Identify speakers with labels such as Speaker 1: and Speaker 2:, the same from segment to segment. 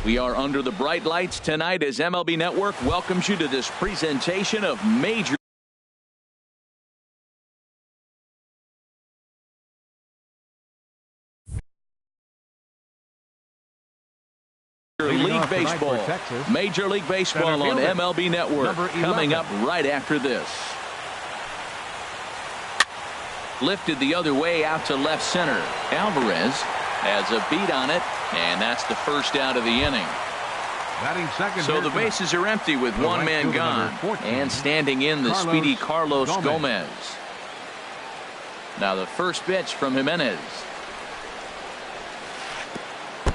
Speaker 1: We are under the bright lights tonight as MLB Network welcomes you to this presentation of Major League Baseball. Major League Baseball on MLB Network coming up right after this. Lifted the other way out to left center. Alvarez has a beat on it, and that's the first out of the inning. So the bases are empty with one man gone, and standing in the speedy Carlos Gomez. Now the first pitch from Jimenez.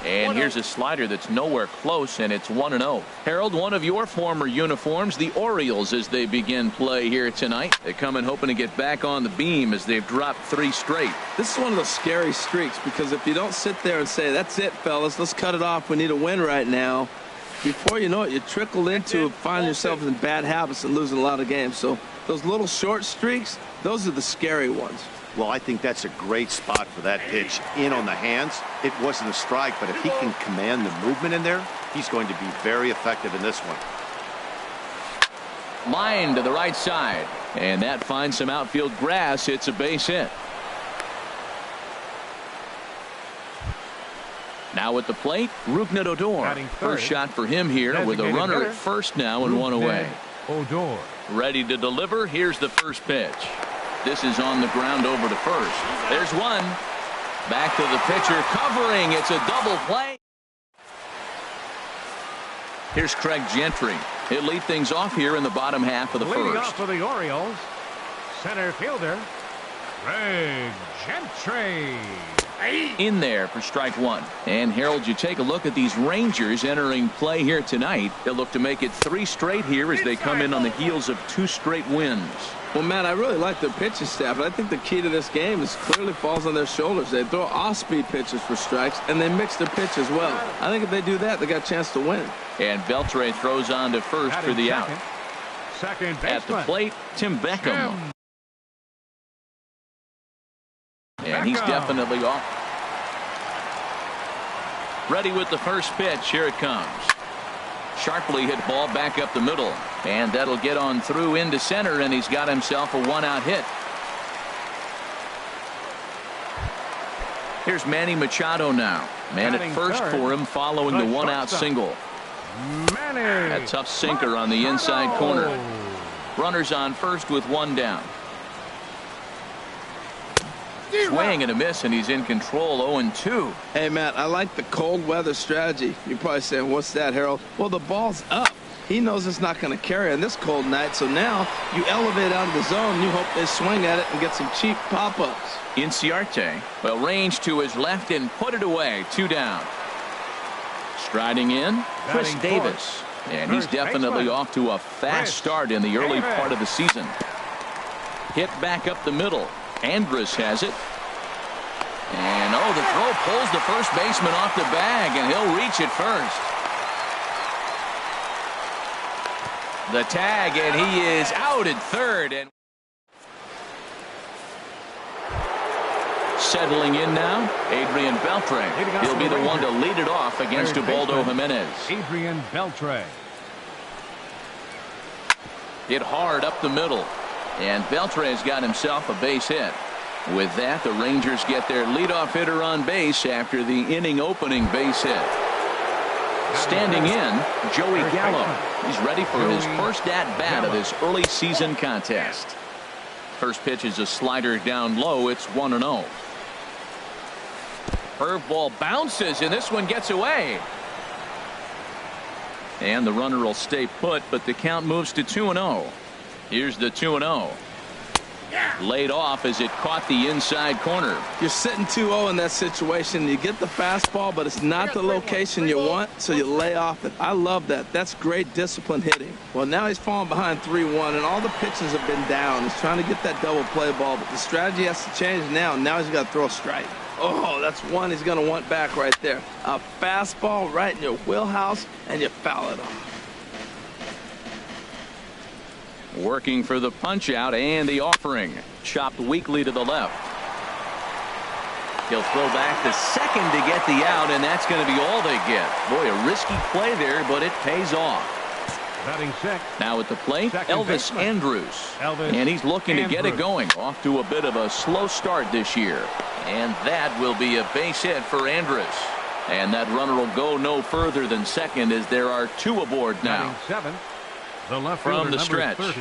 Speaker 1: And here's a slider that's nowhere close, and it's 1-0. Harold, one of your former uniforms, the Orioles, as they begin play here tonight. They come in hoping to get back on the beam as they've dropped 3 straight.
Speaker 2: This is one of those scary streaks, because if you don't sit there and say, that's it, fellas, let's cut it off, we need a win right now, before you know it, you trickle into finding yourself in bad habits and losing a lot of games. So those little short streaks, those are the scary ones.
Speaker 3: Well, I think that's a great spot for that pitch. In on the hands. It wasn't a strike, but if he can command the movement in there, he's going to be very effective in this one.
Speaker 1: Line to the right side, and that finds some outfield grass. It's a base hit. Now at the plate, Rougned Odor. First shot for him here with a runner at first now and one away.
Speaker 4: Odor.
Speaker 1: Ready to deliver. Here's the first pitch. This is on the ground over to first. There's one. Back to the pitcher, covering. It's a double play. Here's Craig Gentry. He'll lead things off here in the bottom half of the
Speaker 4: Leading
Speaker 1: first.
Speaker 4: off for the Orioles, center fielder, Craig Gentry.
Speaker 1: In there for strike one. And Harold, you take a look at these Rangers entering play here tonight. They'll look to make it 3 straight here as they come in on the heels of 2 straight wins.
Speaker 2: Well, Matt, I really like their pitching staff, and I think the key to this game is clearly falls on their shoulders. They throw off-speed pitches for strikes, and they mix their pitch as well. I think if they do that, they got a chance to win.
Speaker 1: And Beltre throws on to first for the out.
Speaker 4: Second baseman.
Speaker 1: At the plate, Tim Beckham. And he's definitely off. Ready with the first pitch. Here it comes. Sharply hit ball back up the middle. And that'll get on through into center, and he's got himself a 1-out hit. Here's Manny Machado now. Man at first for him following the 1-out single. A tough sinker on the inside corner. Runners on first with 1 down. Swing and a miss, and he's in control. 0-2.
Speaker 2: Hey, Matt, I like the cold weather strategy. You're probably saying, what's that, Harold? Well, the ball's up. He knows it's not going to carry on this cold night, so now you elevate out of the zone. You hope they swing at it and get some cheap pop-ups.
Speaker 1: Inciarte, well, range to his left and put it away. 2 down. Striding in, Chris Davis. And he's definitely off to a fast start in the early part of the season. Hit back up the middle. Andrus has it. And, oh, the throw pulls the first baseman off the bag, and he'll reach it first. The tag, and he is out at third. And settling in now, Adrian Beltre. He'll be the one to lead it off against Ubaldo Jimenez.
Speaker 4: Adrian Beltre.
Speaker 1: Hit hard up the middle. And Beltre's got himself a base hit. With that, the Rangers get their leadoff hitter on base after the inning opening base hit. Standing in, Joey Gallo. He's ready for his first at-bat of this early season contest. First pitch is a slider down low. It's 1-0. Curveball bounces, and this one gets away. And the runner will stay put, but the count moves to 2-0. Here's the 2-0. Laid off as it caught the inside corner.
Speaker 2: You're sitting 2-0 in that situation. You get the fastball, but it's not the location you want, so you lay off it. I love that. That's great disciplined hitting. Well, now he's falling behind 3-1, and all the pitches have been down. He's trying to get that double play ball, but the strategy has to change now. Now he's got to throw a strike. Oh, that's one he's going to want back right there. A fastball right in your wheelhouse, and you foul it off.
Speaker 1: Working for the punch out and the offering. Chopped weakly to the left. He'll throw back to second to get the out, and that's going to be all they get. Boy, a risky play there, but it pays off.
Speaker 4: Batting sixth.
Speaker 1: Now at the plate, Elvis Andrus. And he's looking to get it going. Off to a bit of a slow start this year. And that will be a base hit for Andrus. And that runner will go no further than second as there are two aboard now.
Speaker 4: Batting seventh. The left
Speaker 1: From
Speaker 4: fielder,
Speaker 1: the
Speaker 4: number
Speaker 1: stretch,
Speaker 4: 30,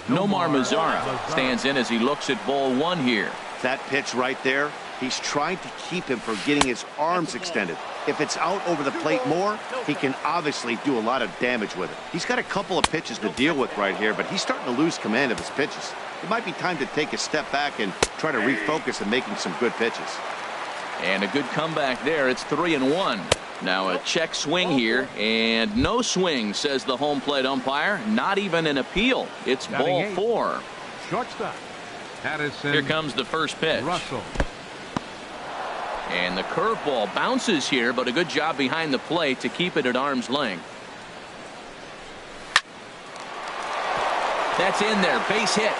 Speaker 1: Nomar Mazara stands in as he looks at ball one here.
Speaker 3: That pitch right there, he's trying to keep him from getting his arms extended. If it's out over the plate more, he can obviously do a lot of damage with it. He's got a couple of pitches to deal with right here, but he's starting to lose command of his pitches. It might be time to take a step back and try to refocus on making some good pitches.
Speaker 1: And a good comeback there. It's 3-1. Now a check swing here, and no swing, says the home plate umpire. Not even an appeal. It's ball four.
Speaker 4: Shortstop. Addison.
Speaker 1: Here comes the first pitch.
Speaker 4: Russell.
Speaker 1: And the curveball bounces here, but a good job behind the plate to keep it at arm's length. That's in there. Base hit.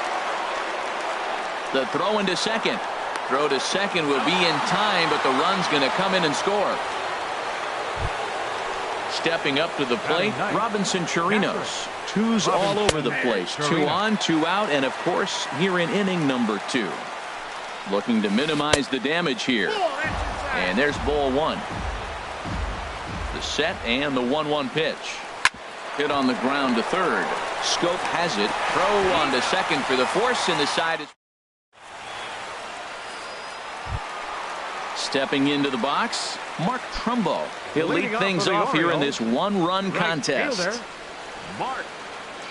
Speaker 1: The throw into second. Throw to second will be in time, but the run's going to come in and score. Stepping up to the plate, Robinson Chirinos. Twos all over the place. 2 on, 2 out, and of course here in inning number 2. Looking to minimize the damage here. And there's ball one. The set and the 1-1 pitch. Hit on the ground to third. Scope has it. Throw on to second for the force, and the side is. Stepping into the box, Mark Trumbo. He'll lead things off here in this one-run contest.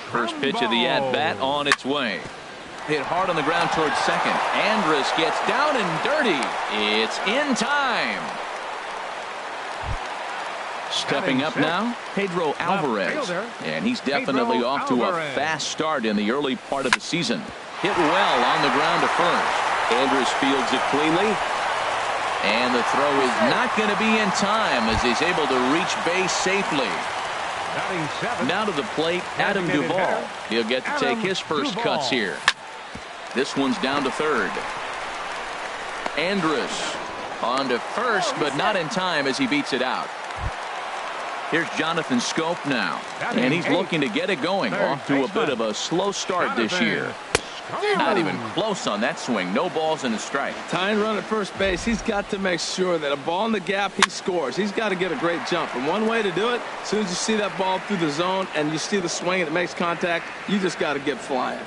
Speaker 1: First pitch of the at-bat on its way. Hit hard on the ground towards second. Andrus gets down and dirty. It's in time. Stepping up now, Pedro Alvarez. And he's definitely off to a fast start in the early part of the season. Hit well on the ground to first. Andrus fields it cleanly. And the throw is not going to be in time as he's able to reach base safely. Now to the plate, Adam Duvall. He'll get to take his first cuts here. This one's down to third. Andrus on to first, but not in time as he beats it out. Here's Jonathan Scope now. And he's looking to get it going. Off to a bit of a slow start this year. Not even close on that swing. No balls and a strike.
Speaker 2: Tying run at first base. He's got to make sure that a ball in the gap, he scores. He's got to get a great jump. And one way to do it, as soon as you see that ball through the zone and you see the swing and it makes contact, you just got to get flying.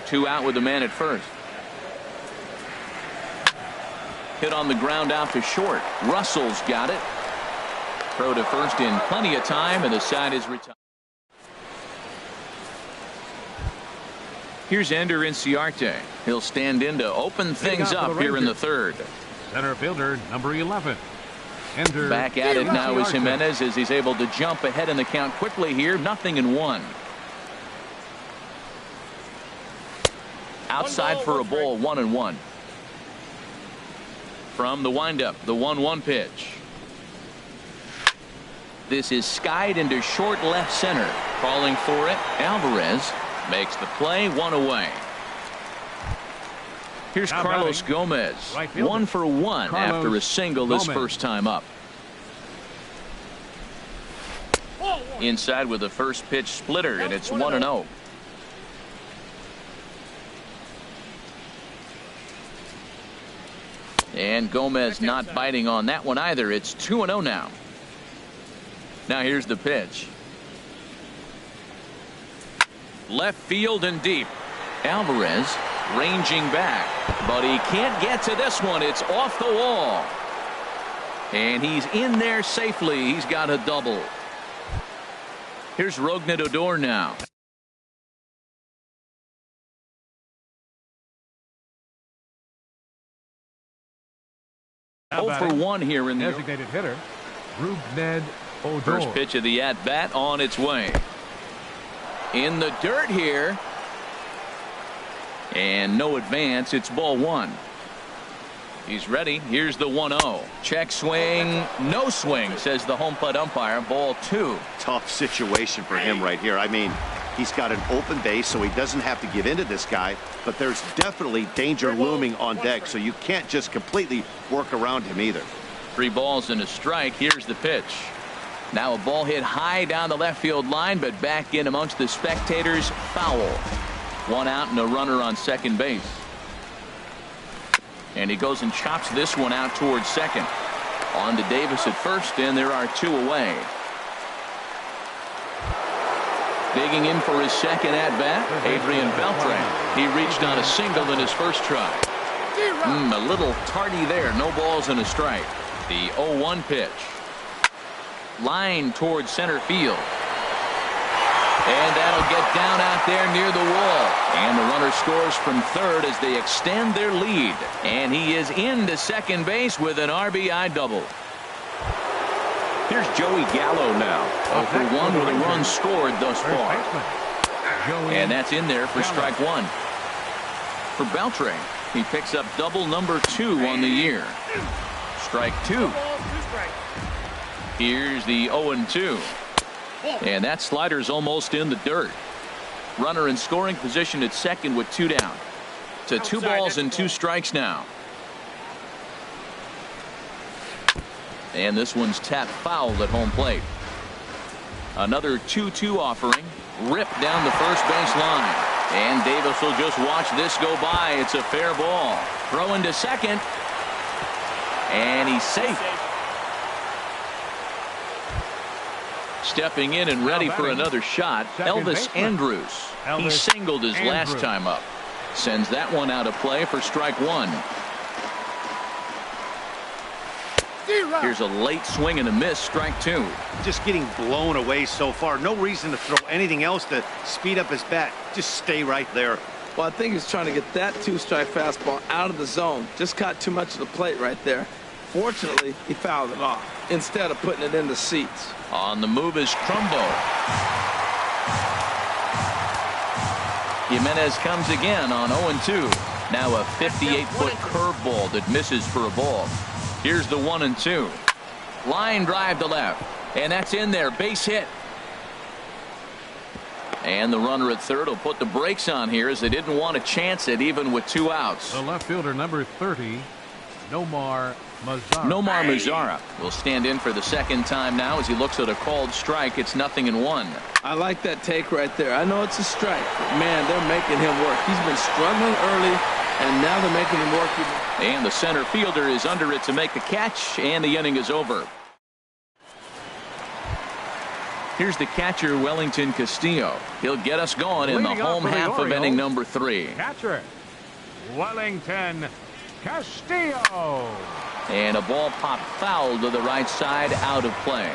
Speaker 1: 2 out with the man at first. Hit on the ground out to short. Russell's got it. Throw to first in plenty of time, and the side is retired. Here's Ender Inciarte. He'll stand in to open things up here in the third.
Speaker 4: Center fielder, number 11. Ender
Speaker 1: Back at it now is Jimenez as he's able to jump ahead in the count quickly here. 0-1. Outside for a ball, 1-1. From the windup, the 1-1 pitch. This is skied into short left center. Calling for it, Alvarez. Makes the play, 1 away. Here's Carlos Gomez. 1 for 1 after a single this first time up. Inside with the first pitch splitter, and it's 1-0. And Gomez not biting on that one either. It's 2-0 now. Now here's the pitch. Left field and deep. Alvarez ranging back, but he can't get to this one. It's off the wall. And he's in there safely. He's got a double. Here's Rougned Odor now.
Speaker 4: How
Speaker 1: 0 for 1 here in the
Speaker 4: designated hitter, Rougned Odor.
Speaker 1: First pitch of the at-bat on its way. In the dirt here. And no advance. It's ball 1. He's ready. Here's the 1-0. Check swing. No swing, says the home plate umpire. Ball 2.
Speaker 3: Tough situation for him right here. I mean, He's got an open base, so he doesn't have to give in to this guy, but there's definitely danger looming on deck, so you can't just completely work around him either.
Speaker 1: 3 balls and a strike. Here's the pitch. Now a ball hit high down the left field line, but back in amongst the spectators. Foul. 1 out and a runner on second base. And he goes and chops this one out towards second. On to Davis at first, and there are 2 away. Digging in for his second at-bat, Adrian Beltre. He reached on a single in his first try. A little tardy there. No balls and a strike. The 0-1 pitch. Line towards center field. And that'll get down out there near the wall. And the runner scores from third as they extend their lead. And he is into second base with an RBI double. Here's Joey Gallo now. 0-for-1 with a run scored thus far. And that's in there for strike 1. For Beltre, he picks up double number 2 on the year. Strike 2. Here's the 0-2. And that slider's almost in the dirt. Runner in scoring position at second with 2 down. To 2 balls and 2 strikes now. And this one's tapped foul at home plate. Another 2-2 offering. Ripped down the first base line. And Davis will just watch this go by. It's a fair ball. Throwing to second. And he's safe. Stepping in and ready for another shot, Elvis Andrus. He singled his last time up. Sends that one out of play for strike 1. Here's a late swing and a miss, strike 2.
Speaker 3: Just getting blown away so far. No reason to throw anything else to speed up his bat. Just stay right there.
Speaker 2: Well, I think he's trying to get that 2-strike fastball out of the zone. Just caught too much of the plate right there. Fortunately, he fouled it off instead of putting it in the seats.
Speaker 1: On the move is Trumbo. Jimenez comes again on 0-2. Now a 58-foot curveball that misses for a ball. Here's the 1-2. Line drive to left. And that's in there. Base hit. And the runner at third will put the brakes on here as they didn't want to chance it even with 2 outs.
Speaker 4: The left fielder, number 30, Nomar
Speaker 1: Mazara will stand in for the second time now as he looks at a called strike. It's 0-1.
Speaker 2: I like that take right there. I know it's a strike, but man, they're making him work. He's been struggling early, and now they're making him work.
Speaker 1: And the center fielder is under it to make the catch, and the inning is over. Here's the catcher, Wellington Castillo. He'll get us going in the home half of inning number 3.
Speaker 4: Catcher, Wellington Castillo.
Speaker 1: And a ball popped foul to the right side, out of play.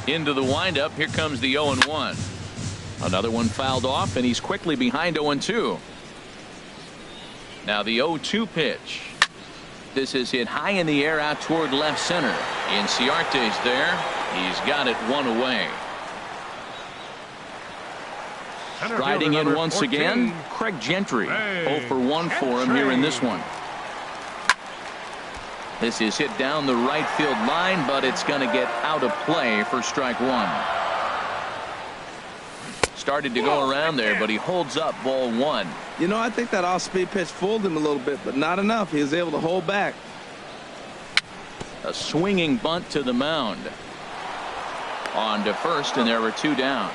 Speaker 1: Into the windup. Here comes the 0-1. Another one fouled off, and he's quickly behind 0-2. Now the 0-2 pitch. This is hit high in the air out toward left center. Inciarte's there. He's got it 1 away. Riding in once 14. Again, Craig Gentry. 0-for-1 for him here in this one. This is hit down the right field line, but it's going to get out of play for strike 1. Started to go around there, but he holds up ball 1.
Speaker 2: You know, I think that off-speed pitch fooled him a little bit, but not enough. He was able to hold back.
Speaker 1: A swinging bunt to the mound. On to first, and there were 2 down.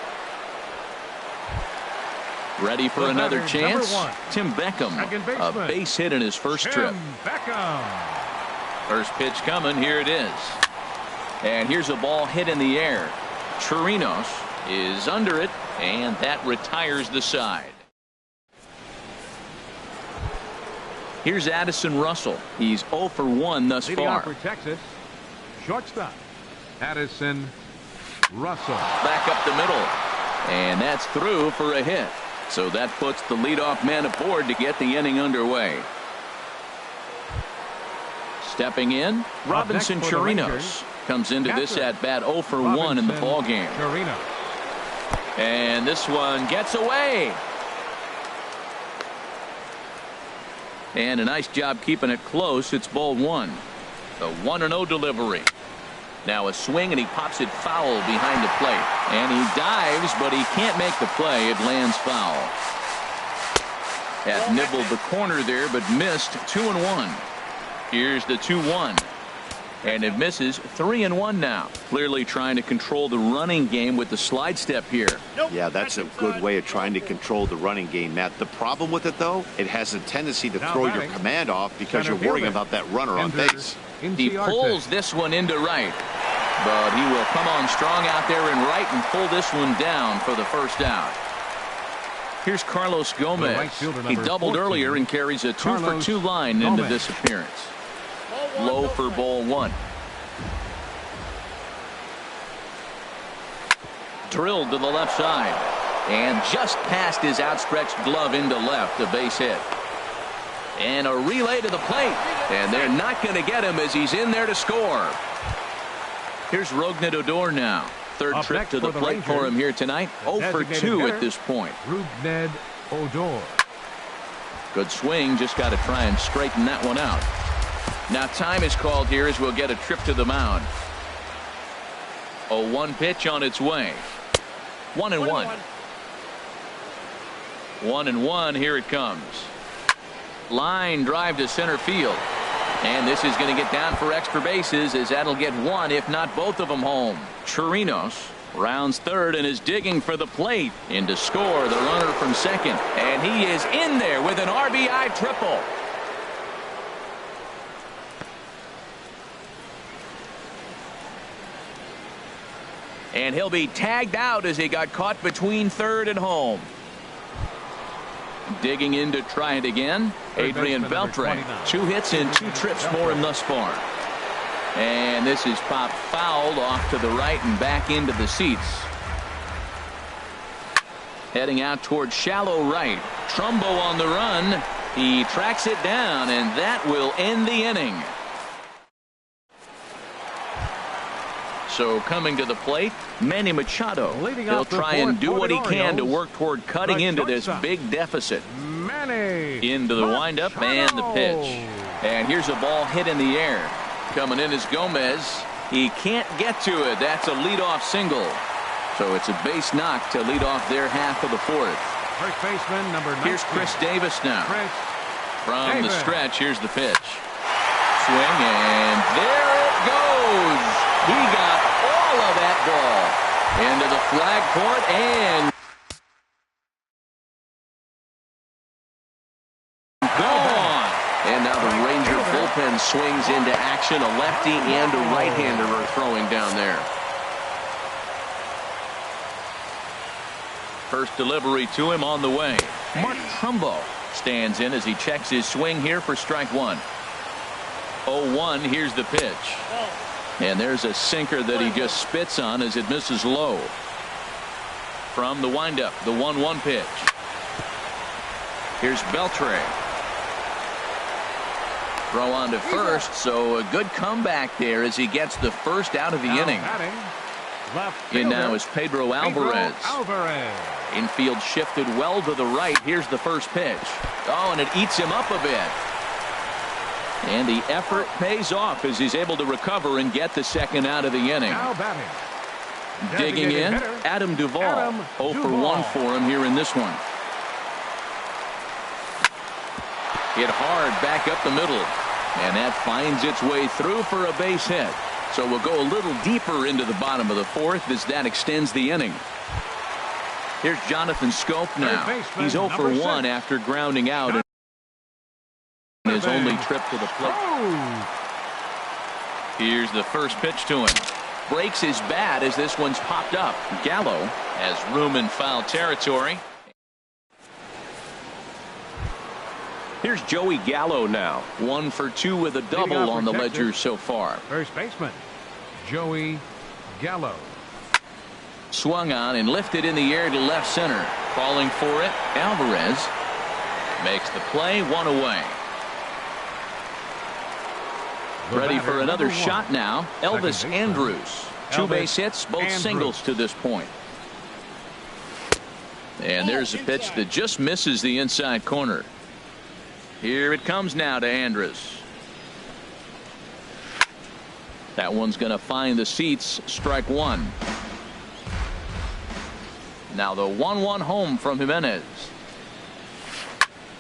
Speaker 1: Ready for another chance. Tim Beckham, a base hit in his first trip. First pitch coming. Here it is. And here's a ball hit in the air. Chirinos is under it, and that retires the side. Here's Addison Russell. He's 0-for-1 thus far.
Speaker 4: For Texas, shortstop Addison Russell.
Speaker 1: Back up the middle, and that's through for a hit. So that puts the leadoff man aboard to get the inning underway. Stepping in, Robinson Chirinos comes into this at bat 0-for-1 in the ball game. And this one gets away. And a nice job keeping it close. It's ball 1. The 1-0 delivery. Now a swing, and he pops it foul behind the plate. And he dives, but he can't make the play. It lands foul. Had nibbled the corner there, but missed. 2-1. Here's the 2-1. And it misses. 3-1 now. Clearly trying to control the running game with the slide step here.
Speaker 3: Yeah, that's a good way of trying to control the running game, Matt. The problem with it, though, it has a tendency to throw your command off because you're worrying about that runner on base.
Speaker 1: He pulls this one into right, but he will come on strong out there in right and pull this one down for the first out. Here's Carlos Gomez. He doubled earlier and carries a 2-for-2 line into this appearance. Low for ball one. Drilled to the left side and just past his outstretched glove into left. A base hit. And a relay to the plate, and they're not going to get him as he's in there to score. Here's Rougned Odor now. Third trip to the plate for him here tonight. 0-for-2 at this point.
Speaker 4: Rougned Odor.
Speaker 1: Good swing, just got to try and straighten that one out. Now time is called here as we'll get a trip to the mound. 0-1 pitch on its way. 1-1. 1-1, here it comes. Line drive to center field. And this is going to get down for extra bases as that'll get one, if not both of them, home. Chirinos rounds third and is digging for the plate. In to score the runner from second. And he is in there with an RBI triple. And he'll be tagged out as he got caught between third and home. Digging in to try it again. Adrian Beltre. 2 hits and 2 trips for him thus far. And this is popped fouled off to the right and back into the seats. Heading out towards shallow right. Trumbo on the run. He tracks it down, and that will end the inning. So coming to the plate, Manny Machado. He'll try and do what he can to work toward cutting into this big deficit. Into the windup and the pitch. And here's a ball hit in the air. Coming in is Gomez. He can't get to it. That's a leadoff single. So it's a base knock to lead off their half of the fourth.
Speaker 4: First baseman, number 19.
Speaker 1: Here's Chris Davis now. From the stretch, here's the pitch. Swing, and there it goes. He got all of that ball into the flag court and gone. And now the Ranger bullpen swings into action. A lefty and a right-hander are throwing down there. First delivery to him on the way. Mark Trumbo stands in as he checks his swing here for strike one. 0-1, here's the pitch. And there's a sinker that he just spits on as it misses low. From the windup, the 1-1 pitch. Here's Beltre. Throw on to first, so a good comeback there as he gets the first out of the inning. In now is Pedro Alvarez. Infield shifted well to the right. Here's the first pitch. Oh, and it eats him up a bit. And the effort pays off as he's able to recover and get the second out of the inning. Digging in, Adam Duvall. 0-for-1 for him here in this one. Hit hard back up the middle. And that finds its way through for a base hit. So we'll go a little deeper into the bottom of the fourth as that extends the inning. Here's Jonathan Scope now. He's 0-for-1 after grounding out in his only trip to the plate. Here's the first pitch to him. Breaks his bat as this one's popped up. Gallo has room in foul territory. Here's Joey Gallo now. 1-for-2 with a double on the ledger so far.
Speaker 4: First baseman, Joey Gallo.
Speaker 1: Swung on and lifted in the air to left center. Calling for it, Alvarez makes the play, one away. Ready for another shot now, Elvis Andrus. 2 base hits, both singles to this point. And there's a pitch that just misses the inside corner. Here it comes now to Andrus. That one's going to find the seats. Strike one. Now the 1-1 home from Jimenez.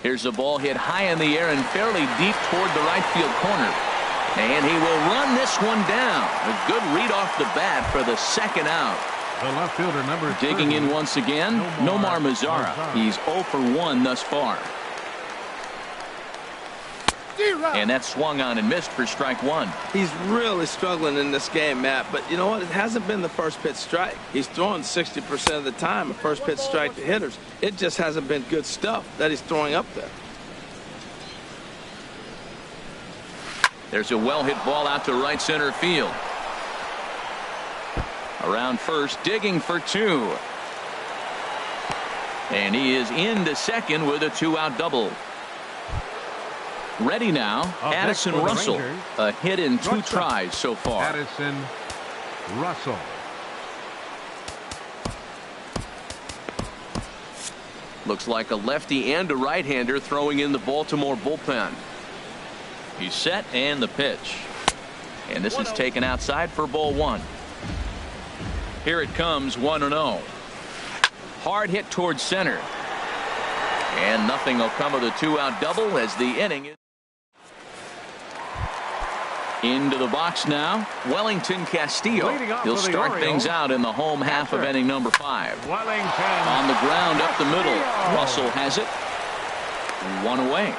Speaker 1: Here's the ball hit high in the air and fairly deep toward the right field corner. And he will run this one down. A good read off the bat for the second out.
Speaker 4: The left fielder, number 30.
Speaker 1: Digging in once again, Nomar Mazara. He's 0 for 1 thus far. And that swung on and missed for strike one.
Speaker 2: He's really struggling in this game, Matt. But you know what? It hasn't been the first pitch strike. He's throwing 60% of the time a first pitch strike to hitters. It just hasn't been good stuff that he's throwing up there.
Speaker 1: There's a well-hit ball out to right center field. Around first, digging for two. And he is into second with a two-out double. Ready now, Addison Russell. A hit in two tries so far.
Speaker 4: Addison Russell.
Speaker 1: Looks like a lefty and a right-hander throwing in the Baltimore bullpen. He's set and the pitch. And this is taken outside for ball one. Here it comes, 1-0. Hard hit towards center. And nothing will come of the two-out double as the inning is. Into the box now, Wellington Castillo. He'll start things out in the home half of inning number 5.
Speaker 4: Wellington.
Speaker 1: On the ground up the middle. Russell has it. One away.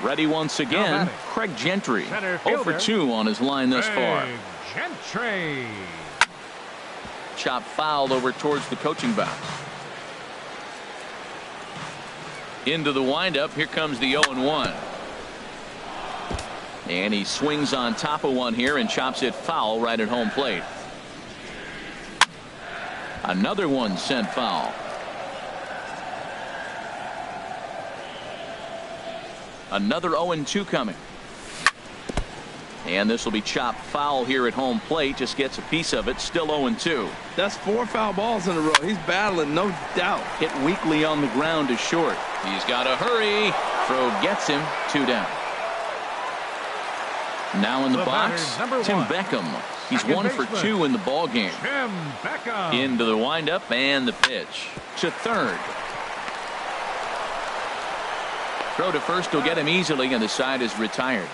Speaker 1: Ready once again, Craig Gentry. 0 for 2 on his line thus far.
Speaker 4: Gentry.
Speaker 1: Chop foul over towards the coaching box. Into the windup. Here comes the 0-1. And he swings on top of one here and chops it foul right at home plate. Another one sent foul. Another 0-2 coming. And this will be chopped foul here at home plate. Just gets a piece of it. Still 0-2.
Speaker 2: That's 4 foul balls in a row. He's battling, no doubt.
Speaker 1: Hit weakly on the ground to short. He's got to hurry. Throw gets him. 2 down. Now in the box, Tim Beckham. He's 1 for 2 in the ball game.
Speaker 4: Tim Beckham.
Speaker 1: Into the windup and the pitch to third. Throw to first will get him easily, and the side is retired.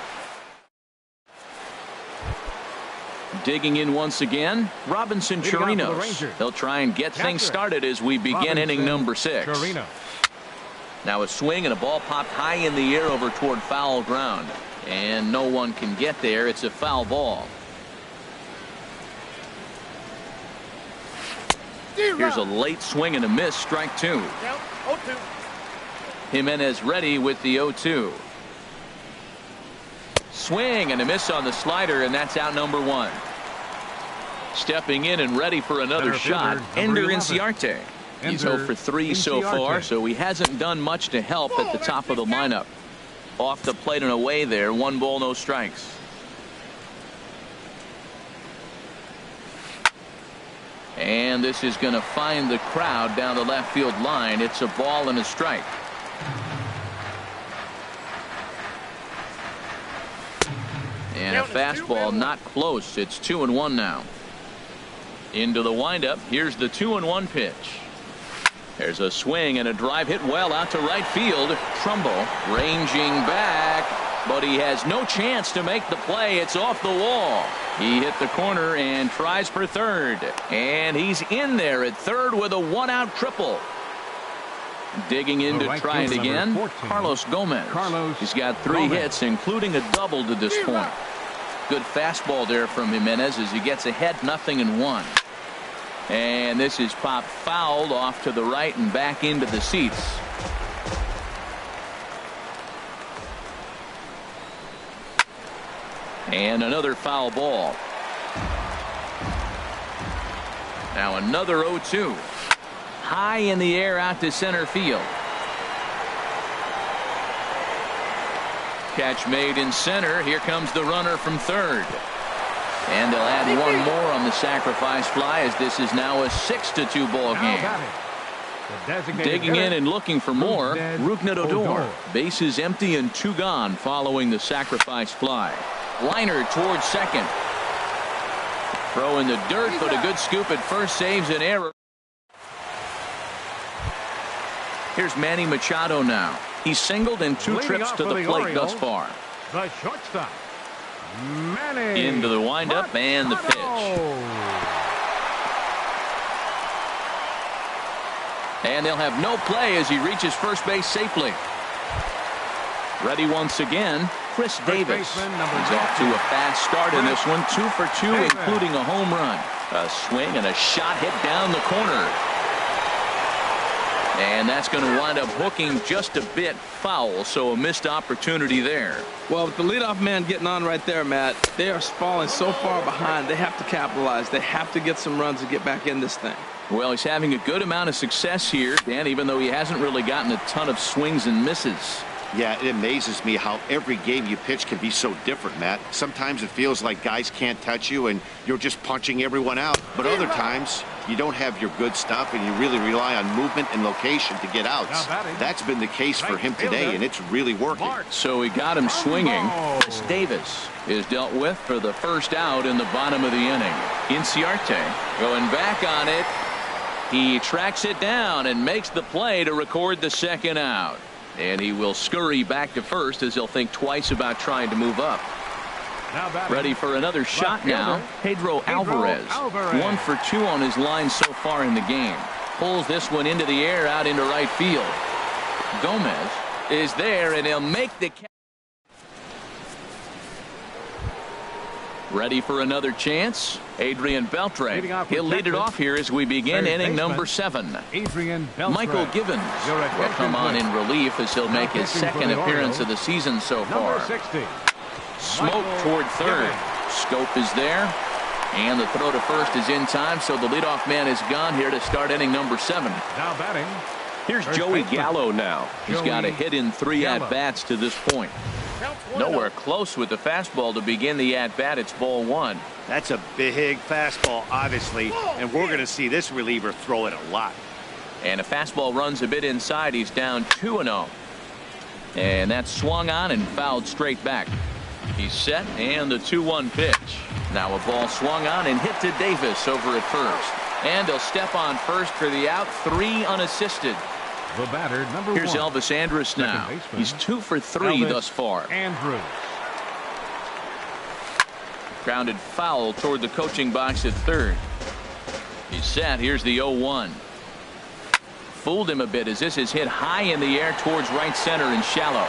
Speaker 1: Digging in once again, Robinson Chirinos. They'll try and get things started as we begin inning number 6.
Speaker 4: Chirinos.
Speaker 1: Now a swing and a ball popped high in the air over toward foul ground. And no one can get there. It's a foul ball. Here's a late swing and a miss. Strike 2. Jimenez ready with the 0-2. Swing and a miss on the slider, and that's out number 1. Stepping in and ready for another shot, Ender Inciarte. He's 0 for 3 so far, so he hasn't done much to help at the top of the lineup. Off the plate and away there. 1 ball, no strikes. And this is going to find the crowd down the left field line. It's a ball and a strike. And a fastball not close. It's 2-1 now. Into the windup. Here's the 2-1 pitch. There's a swing and a drive hit well out to right field. Trumbo ranging back, but he has no chance to make the play. It's off the wall. He hit the corner and tries for third. And he's in there at third with a 1-out triple. Digging in to try it again, 14. Carlos Gomez. He's got 3 hits, including a double to this point. Good fastball there from Jimenez as he gets ahead 0-1. And this is popped fouled off to the right and back into the seats. And another foul ball. Now another 0-2. High in the air out to center field. Catch made in center. Here comes the runner from third. And they'll add 1 more on the sacrifice fly as this is now a 6-2 ball game. Digging in and looking for more. Odor. Base is empty and 2 gone following the sacrifice fly. Liner towards second. Throw in the dirt, but a good scoop at first saves an error. Here's Manny Machado now. He's singled in 2 trips to the plate thus far.
Speaker 4: The shortstop, Manny.
Speaker 1: Into the windup and the pitch. And they'll have no play as he reaches first base safely. Ready once again, Chris Davis. He's off to a fast start in this one. 2 for 2, including a home run. A swing and a shot hit down the corner. And that's going to wind up hooking just a bit foul, so a missed opportunity there.
Speaker 2: Well, with the leadoff man getting on right there, Matt, they are falling so far behind. They have to capitalize. They have to get some runs to get back in this thing.
Speaker 1: Well, he's having a good amount of success here, Dan, even though he hasn't really gotten a ton of swings and misses.
Speaker 3: Yeah, it amazes me how every game you pitch can be so different, Matt. Sometimes it feels like guys can't touch you and you're just punching everyone out. But other times, you don't have your good stuff and you really rely on movement and location to get outs. That's been the case for him today, and it's really working.
Speaker 1: So he got him swinging. Chris Davis is dealt with for the first out in the bottom of the inning. Inciarte going back on it. He tracks it down and makes the play to record the second out. And he will scurry back to first as he'll think twice about trying to move up. Ready for another shot now. Pedro Alvarez. 1 for 2 on his line so far in the game. Pulls this one into the air out into right field. Gomez is there, and he'll make the catch. Ready for another chance. Adrian Beltre. He'll lead it off here as we begin inning number 7. Michael Givens will come on in relief as he'll make his second appearance of the season so far. Smoke toward third. Scope is there. And the throw to first is in time, so the leadoff man is gone here to start inning number 7.
Speaker 4: Now batting.
Speaker 1: Here's Joey Gallo now. He's got a hit in 3 at-bats to this point. Nowhere close with the fastball to begin the at-bat. It's ball 1.
Speaker 3: That's a big fastball, obviously, and we're going to see this reliever throw it a lot.
Speaker 1: And a fastball runs a bit inside. He's down 2-0. And that's swung on and fouled straight back. He's set, and the 2-1 pitch. Now a ball swung on and hit to Davis over at first. And he'll step on first for the out. 3 unassisted.
Speaker 4: The batter, number 1.
Speaker 1: Here's Elvis Andrus now. He's 2 for 3 thus far.
Speaker 4: Andrus.
Speaker 1: Grounded foul toward the coaching box at third. He's set. Here's the 0-1. Fooled him a bit as this is hit high in the air towards right center and shallow.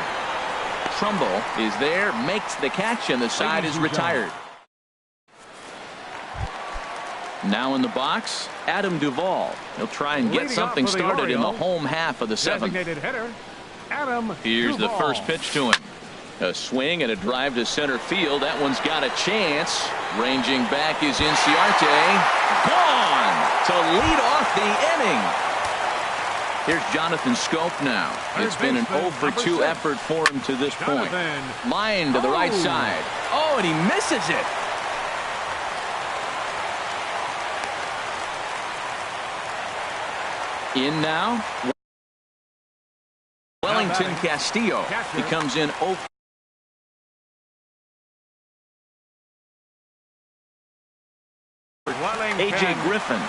Speaker 1: Trumbull is there, makes the catch, and the side is retired. Now in the box, Adam Duvall. He'll try and get something started in the home half of the 7th. Here's the first pitch to him. A swing and a drive to center field. That one's got a chance. Ranging back is Inciarte. Gone to lead off the inning. Here's Jonathan Scope now. It's been an 0 for 2 effort for him to this point. Line to the right side. Oh, and he misses it. In now, Wellington Castillo. He comes in 0. A.J. Griffin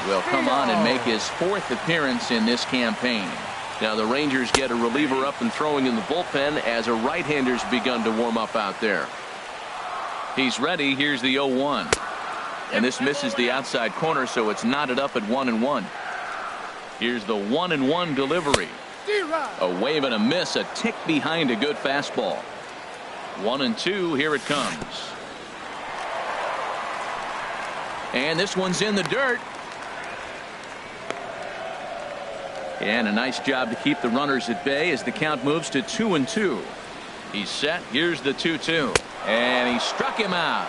Speaker 1: will come on and make his 4th appearance in this campaign. Now the Rangers get a reliever up and throwing in the bullpen as a right-hander's begun to warm up out there. He's ready. Here's the 0-1. And this misses the outside corner, so it's knotted up at 1-1. Here's the 1-1 delivery. A wave and a miss, a tick behind a good fastball. 1-2, here it comes. And this one's in the dirt. And a nice job to keep the runners at bay as the count moves to 2-2. He's set. Here's the 2-2. And he struck him out.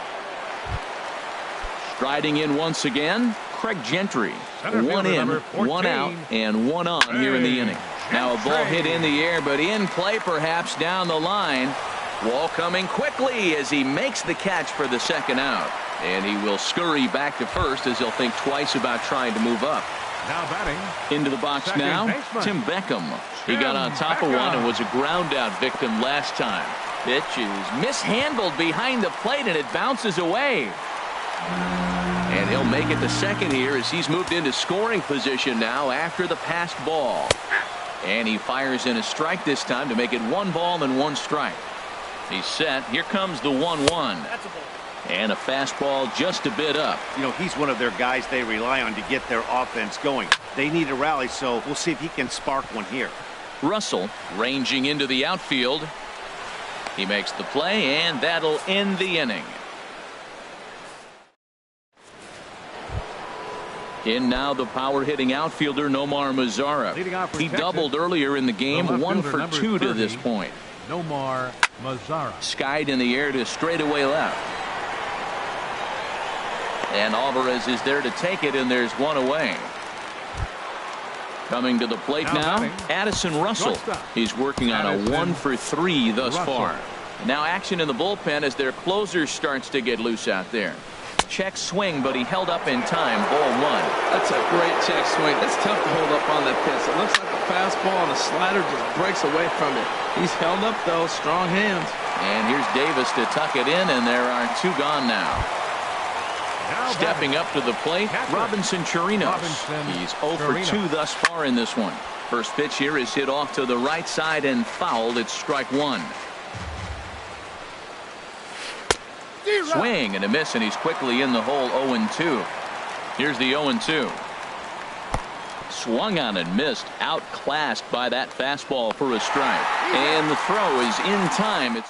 Speaker 1: Striding in once again, Craig Gentry. 1 in, 1 out, and 1 on here in the inning. Now a ball hit in the air, but in play perhaps down the line. Wall coming quickly as he makes the catch for the second out. And he will scurry back to first as he'll think twice about trying to move up.
Speaker 4: Now batting.
Speaker 1: Into the box
Speaker 4: Second
Speaker 1: now,
Speaker 4: baseman.
Speaker 1: Tim Beckham. He got on top of one and was a ground out victim last time. Pitch is mishandled behind the plate and it bounces away. And he'll make it to second here as he's moved into scoring position now after the passed ball. And he fires in a strike this time to make it 1 ball and 1 strike. He's set. Here comes the 1-1. And a fastball just a bit up.
Speaker 3: You know, he's one of their guys they rely on to get their offense going. They need a rally, so we'll see if he can spark one here.
Speaker 1: Russell ranging into the outfield. He makes the play, and that'll end the inning. In now the power-hitting outfielder Nomar Mazara. He doubled earlier in the game, 1 for 2 to this point.
Speaker 4: Nomar Mazara.
Speaker 1: Skied in the air to straightaway left. And Alvarez is there to take it, and there's one away. Coming to the plate now, Addison Russell. He's working on a 1 for 3 thus far. Now action in the bullpen as their closer starts to get loose out there. Check swing, but he held up in time. Ball 1.
Speaker 2: That's a great check swing. That's tough to hold up on that pitch. It looks like a fastball and the slider just breaks away from it. He's held up though. Strong hands.
Speaker 1: And here's Davis to tuck it in, and there are 2 gone now. Stepping up to the plate, Robinson Chirinos. He's 0 for 2 thus far in this one. First pitch here is hit off to the right side and fouled. It's strike 1. Swing and a miss, and he's quickly in the hole. 0-2. Here's the 0-2. Swung on and missed. Outclassed by that fastball for a strike. And the throw is in time.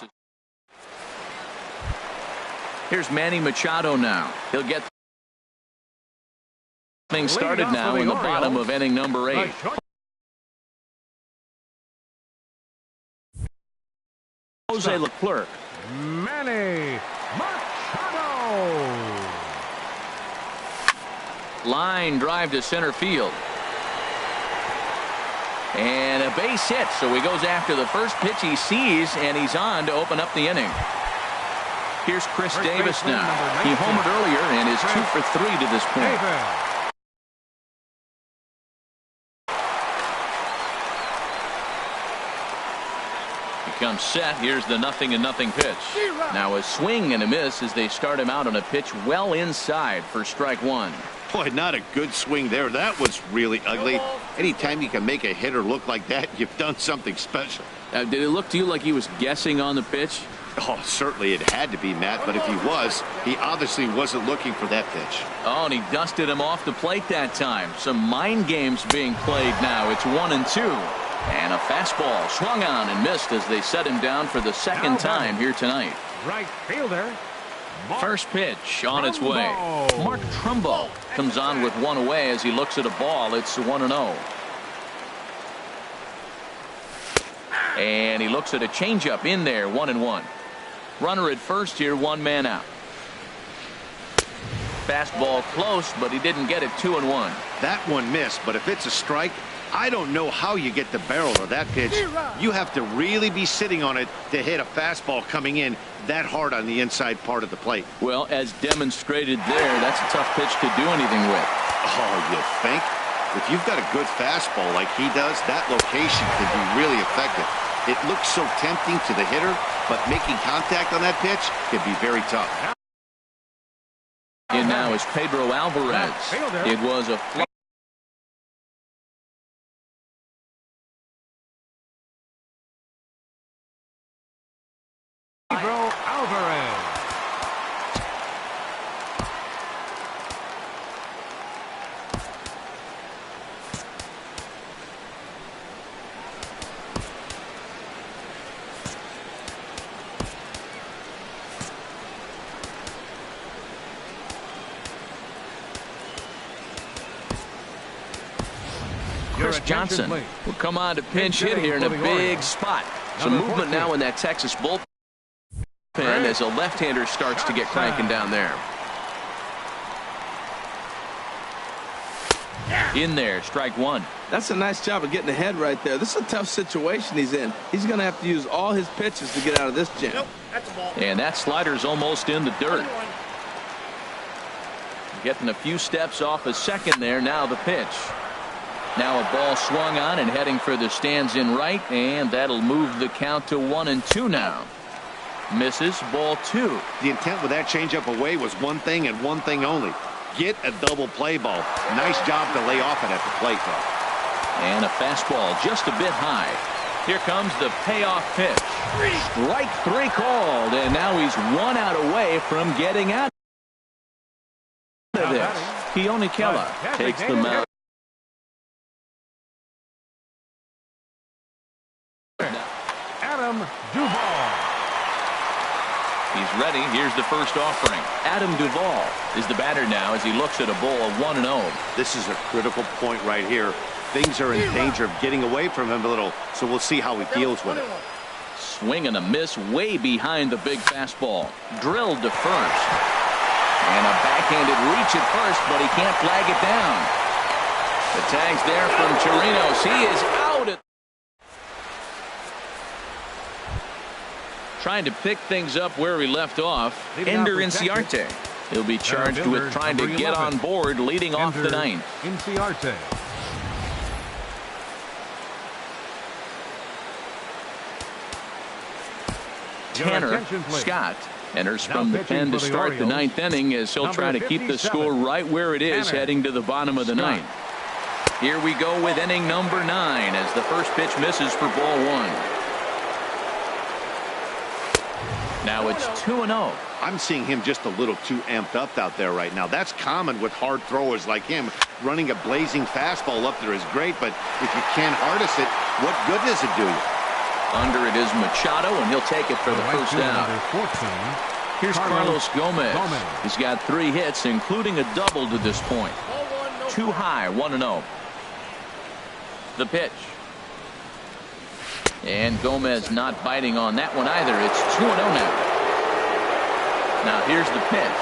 Speaker 1: Here's Manny Machado now. He'll get things started now in the bottom of inning number 8. Jose Leclerc.
Speaker 4: Manny Machado.
Speaker 1: Line drive to center field. And a base hit, so he goes after the first pitch he sees, and he's on to open up the inning. Here's Chris Davis now. He homered earlier and is 2 for 3 to this point. He comes set. Here's the 0-0 pitch. Now a swing and a miss as they start him out on a pitch well inside for strike 1.
Speaker 3: Boy, not a good swing there. That was really ugly. Anytime you can make a hitter look like that, you've done something special.
Speaker 1: Did it look to you like he was guessing on the pitch?
Speaker 3: Oh, certainly it had to be, Matt, but if he was, he obviously wasn't looking for that pitch.
Speaker 1: Oh, and he dusted him off the plate that time. Some mind games being played now. It's 1-2. And a fastball swung on and missed as they set him down for the second time here tonight.
Speaker 4: Right fielder.
Speaker 1: First pitch on its way. Mark Trumbo comes on with 1 away as he looks at a ball. It's 1-0. And he looks at a changeup in there. 1-1. Runner at first here, 1 man out. Fastball close, but he didn't get it. 2-1.
Speaker 3: That one missed, but if it's a strike, I don't know how you get the barrel of that pitch. You have to really be sitting on it to hit a fastball coming in that hard on the inside part of the plate.
Speaker 1: Well, as demonstrated there, that's a tough pitch to do anything with.
Speaker 3: Oh, you think? If you've got a good fastball like he does, that location can be really effective. It looks so tempting to the hitter, but making contact on that pitch can be very tough.
Speaker 1: And now is Pedro Alvarez. It was a
Speaker 4: Pedro Alvarez.
Speaker 1: Chris Johnson will come on to pinch hit here in a big spot. Some movement now in that Texas bullpen as a left-hander starts to get cranking down there. In there, strike 1.
Speaker 2: That's a nice job of getting ahead right there. This is a tough situation he's in. He's going to have to use all his pitches to get out of this jam.
Speaker 5: Nope, that's a ball.
Speaker 1: And that slider's almost in the dirt. Getting a few steps off a second there. Now the pitch. Now a ball swung on and heading for the stands in right, and that'll move the count to 1-2 now. Misses, ball 2.
Speaker 3: The intent with that changeup away was one thing and one thing only. Get a double play ball. Nice job to lay off it at the plate, though.
Speaker 1: And a fastball just a bit high. Here comes the payoff pitch. Strike 3 called, and now he's 1 out away from getting out of this. Keone Keller takes the mound.
Speaker 4: Adam Duvall.
Speaker 1: He's ready. Here's the first offering. Adam Duvall is the batter now as he looks at a ball of 1-0.
Speaker 3: This is a critical point right here. Things are in danger of getting away from him a little, so we'll see how he deals with it.
Speaker 1: Swing and a miss way behind the big fastball. Drilled to first. And a backhanded reach at first, but he can't flag it down. The tag's there from Chirinos. He is out at trying to pick things up where he left off. Ender Inciarte. He'll be charged with trying to get on board leading off the ninth.
Speaker 4: Inciarte.
Speaker 1: Tanner Scott enters from the pen to start the ninth inning as he'll try to keep the score right where it is heading to the bottom of the ninth. Here we go with inning number 9 as the first pitch misses for ball 1. Now it's 2-0.
Speaker 3: I'm seeing him just a little too amped up out there right now. That's common with hard throwers like him. Running a blazing fastball up there is great, but if you can't harness it, what good does it do you?
Speaker 1: Under it is Machado, and he'll take it for the first down. Here's Carlos Gomez. He's got 3 hits, including a double to this point. Too high, 1-0. The pitch. And Gomez not biting on that one either. It's 2-0 now. Now here's the pitch.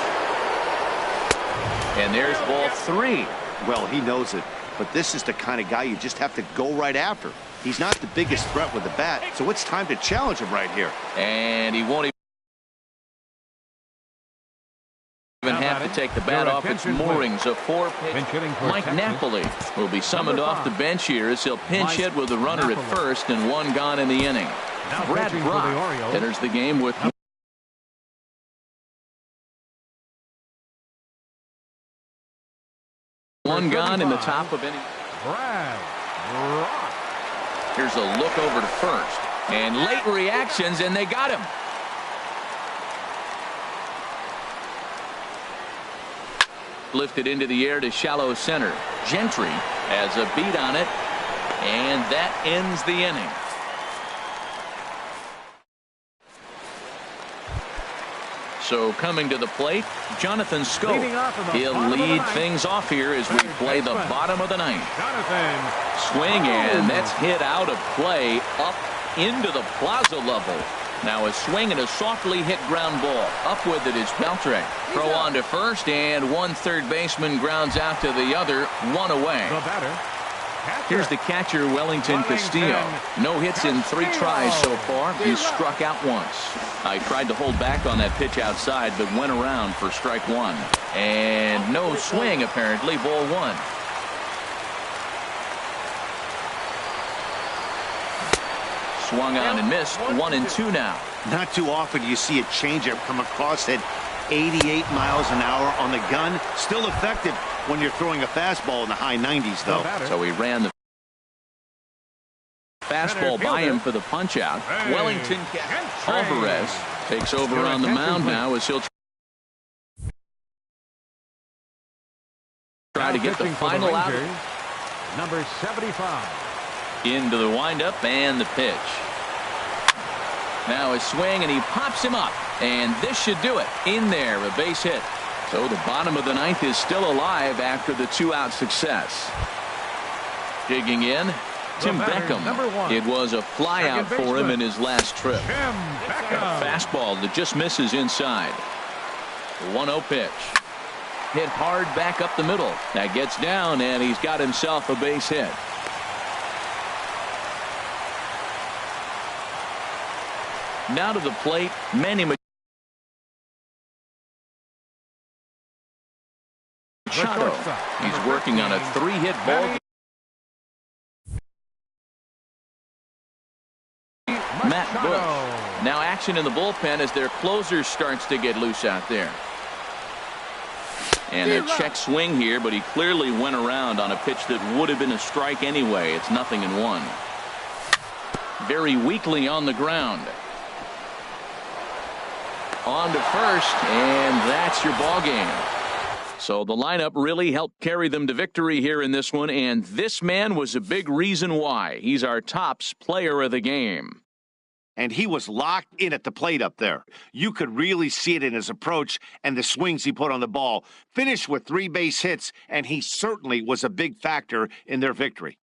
Speaker 1: And there's ball 3.
Speaker 3: Well, he knows it, but this is the kind of guy you just have to go right after. He's not the biggest threat with the bat, so it's time to challenge him right here.
Speaker 1: And he won't even have to take the bat off its moorings. A 4-pitch. Mike Napoli will be summoned off the bench here as he'll pinch hit with a runner at first and 1 gone in the inning. Brad Brock enters the game with 1 gone in the top of inning.
Speaker 4: Brad Brock.
Speaker 1: Here's a look over to first. And late reactions, and they got him. Lifted into the air to shallow center. Gentry has a beat on it, and that ends the inning. So coming to the plate, Jonathan Schoop. He'll lead things off here as we play the bottom of the ninth. Swing, and that's hit out of play up into the plaza level. Now a swing and a softly hit ground ball. Up with it is Beltre. Throw on to first, and 1 third baseman grounds out to the other, 1 away. Here's the catcher, Wellington Castillo. No hits in 3 tries so far. He's struck out once. I tried to hold back on that pitch outside, but went around for strike 1. And no swing, apparently, ball 1. Swung on and missed. 1-2 now.
Speaker 3: Not too often you see a changeup come across at 88 miles an hour on the gun. Still effective when you're throwing a fastball in the high 90s, though.
Speaker 1: So he ran the fastball by him for the punch out. Wellington Alvarez takes over on the mound now as he'll try to get the final out.
Speaker 4: Number 75.
Speaker 1: Into the windup and the pitch. Now a swing, and he pops him up, and this should do it. In there, a base hit. So the bottom of the ninth is still alive after the 2-out success. Digging in, Tim Beckham. It was a flyout for him in his last trip. A fastball that just misses inside. 1-0 pitch. Hit hard back up the middle. That gets down, and he's got himself a base hit. Now to the plate, Manny Machado. He's working on a 3-hit ball Now action in the bullpen as their closer starts to get loose out there. And a check swing here, but he clearly went around on a pitch that would have been a strike anyway. It's 0-1. Very weakly on the ground. On to first, and that's your ball game. So the lineup really helped carry them to victory here in this one, and this man was a big reason why. He's our tops player of the game.
Speaker 3: And he was locked in at the plate up there. You could really see it in his approach and the swings he put on the ball. Finished with 3 base hits, and he certainly was a big factor in their victory.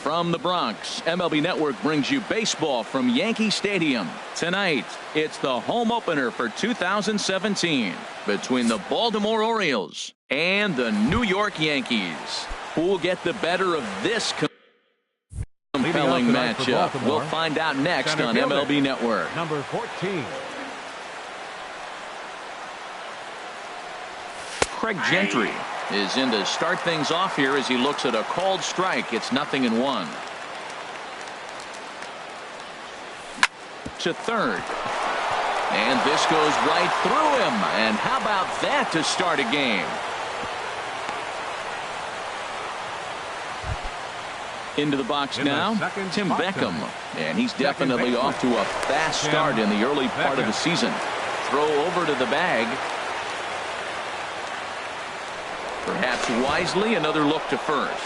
Speaker 1: From the Bronx, MLB Network brings you baseball from Yankee Stadium. Tonight, it's the home opener for 2017 between the Baltimore Orioles and the New York Yankees. Who will get the better of this compelling matchup? We'll find out next on MLB Network.
Speaker 4: Number 14.
Speaker 1: Craig Gentry is in to start things off here as he looks at a called strike. It's 0-1. To third. And this goes right through him. And how about that to start a game? Into the box now, Tim Beckham. And he's definitely off to a fast start in the early part of the season. Throw over to the bag. Perhaps wisely, another look to first.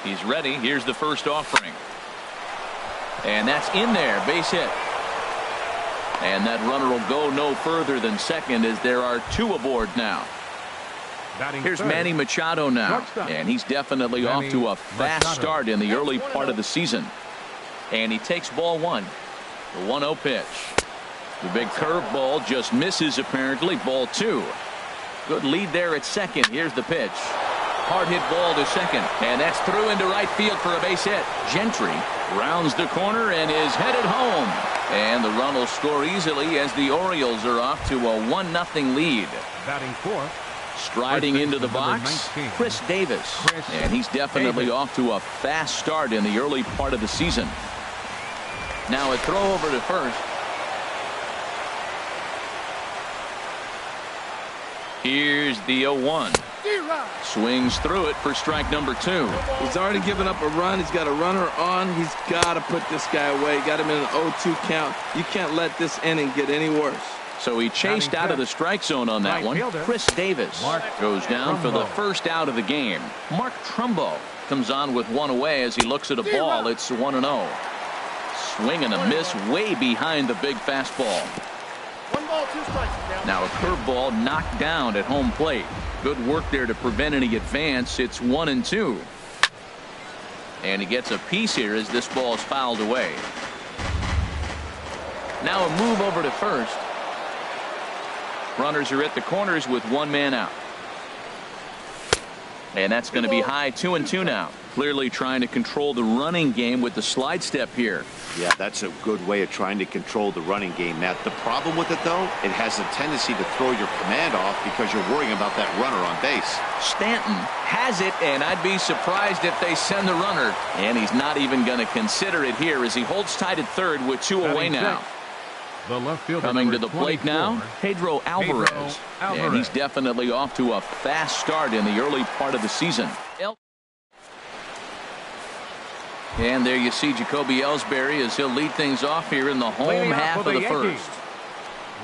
Speaker 1: He's ready. Here's the first offering. And that's in there. Base hit. And that runner will go no further than second as there are two aboard now. Here's Manny Machado now. And he's definitely off to a fast start in the early part of the season. And he takes ball one. The 1-0 pitch. The big curveball just misses apparently. Ball two. Good lead there at second. Here's the pitch. Hard hit ball to second. And that's through into right field for a base hit. Gentry rounds the corner and is headed home. And the run will score easily as the Orioles are off to a 1-0 lead.
Speaker 4: Batting fourth.
Speaker 1: Striding into the box, Chris Davis. And he's definitely off to a fast start in the early part of the season. Now a throw over to first. Here's the 0-1. Swings through it for strike number two.
Speaker 2: He's already given up a run. He's got a runner on. He's got to put this guy away. Got him in an 0-2 count. You can't let this inning get any worse.
Speaker 1: So he chased out of the strike zone on that one. Chris Davis goes down for the first out of the game. Mark Trumbo comes on with one away as he looks at a ball. It's 1-0. Swing and a miss way behind the big fastball.
Speaker 5: 1 ball, 2 strikes.
Speaker 1: Now a curveball knocked down at home plate. Good work there to prevent any advance. It's 1-2. And he gets a piece here as this ball is fouled away. Now a move over to first. Runners are at the corners with one man out. And that's going to be high. 2-2 now. Clearly trying to control the running game with the slide step here.
Speaker 3: Yeah, that's a good way of trying to control the running game, Matt. The problem with it, though, it has a tendency to throw your command off because you're worrying about that runner on base.
Speaker 1: Stanton has it, and I'd be surprised if they send the runner. And he's not even going to consider it here as he holds tight at third with two away now.
Speaker 4: The left fielder
Speaker 1: coming to the plate
Speaker 4: 24,
Speaker 1: now, Pedro Alvarez. And he's definitely off to a fast start in the early part of the season. And there you see Jacoby Ellsbury as he'll lead things off here in the home half of the first.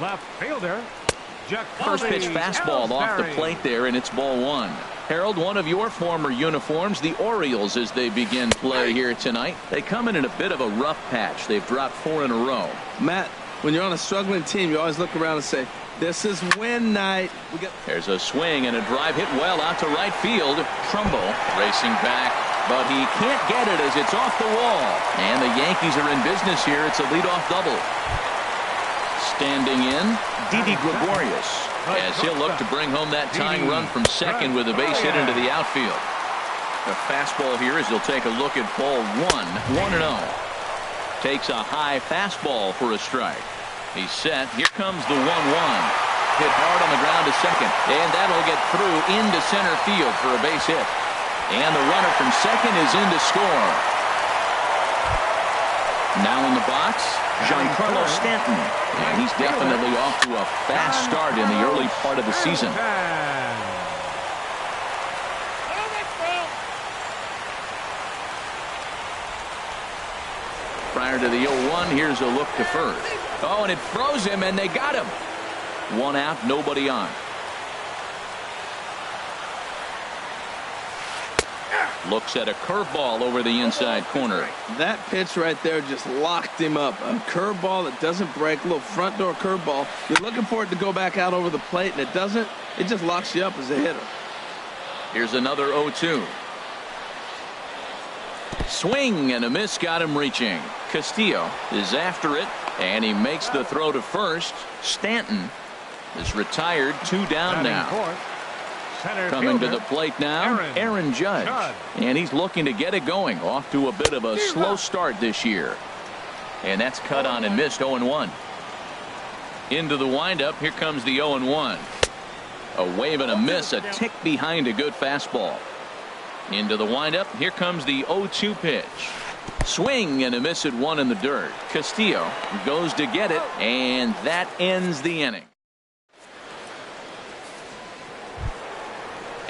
Speaker 4: Left fielder.
Speaker 1: First pitch fastball off the plate there, and it's ball one. Harold, one of your former uniforms, the Orioles, as they begin play here tonight. They come in a bit of a rough patch. They've dropped 4 in a row.
Speaker 2: Matt, when you're on a struggling team, you always look around and say, this is win night.
Speaker 1: There's a swing and a drive hit well out to right field. Trumbo racing back, but he can't get it as it's off the wall. And the Yankees are in business here. It's a leadoff double. Standing in, Didi Gregorius, as he'll look to bring home that tying run from second with a base hit into the outfield. The fastball here as he'll take a look at ball one. 1-0. Takes a high fastball for a strike. He's set. Here comes the 1-1. Hit hard on the ground to second. And that'll get through into center field for a base hit. And the runner from second is in to score. Now in the box, Giancarlo Stanton. And he's definitely off to a fast start in the early part of the season. Prior to the 0-1, here's a look to first. Oh, and it throws him, and they got him. One out, nobody on. Looks at a curveball over the inside corner.
Speaker 2: That pitch right there just locked him up. A curveball that doesn't break, a little front door curveball. You're looking for it to go back out over the plate, and it doesn't. It just locks you up as a hitter.
Speaker 1: Here's another 0-2. Swing and a miss, got him reaching. Castillo is after it, and he makes the throw to first. Stanton is retired, 2 down now. Coming to the plate now, Aaron Judge. And he's looking to get it going. Off to a bit of a slow start this year. And that's cut on and missed, 0-1. Into the windup, here comes the 0-1. A wave and a miss, a tick behind a good fastball. Into the windup, here comes the 0-2 pitch. Swing and a miss at 1 in the dirt. Castillo goes to get it, and that ends the inning.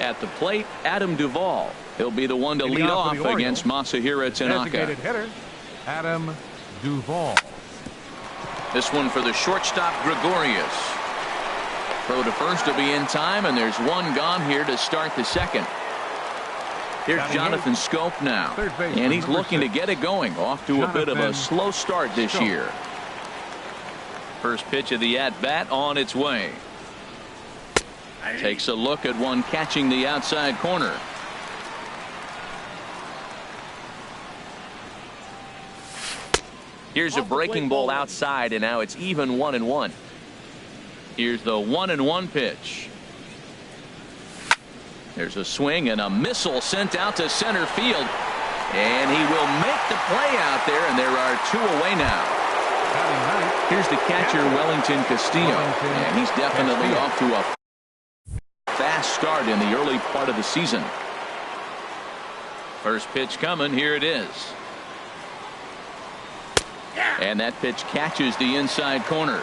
Speaker 1: At the plate, Adam Duvall. He'll be the one to lead off against Masahiro Tanaka.
Speaker 4: Designated hitter, Adam Duvall.
Speaker 1: This one for the shortstop, Gregorius. Throw to first will be in time, and there's one gone here to start the second. Here's Jonathan Scope now, and he's looking to get it going. Off to a bit of a slow start this year. First pitch of the at-bat on its way. Takes a look at one catching the outside corner. Here's a breaking ball outside, and now it's even 1-1. Here's the 1-1 pitch. There's a swing and a missile sent out to center field, and he will make the play out there, and there are 2 away now. Here's the catcher, Wellington Castillo, and he's definitely off to a fast start in the early part of the season. First pitch coming, here it is. And that pitch catches the inside corner.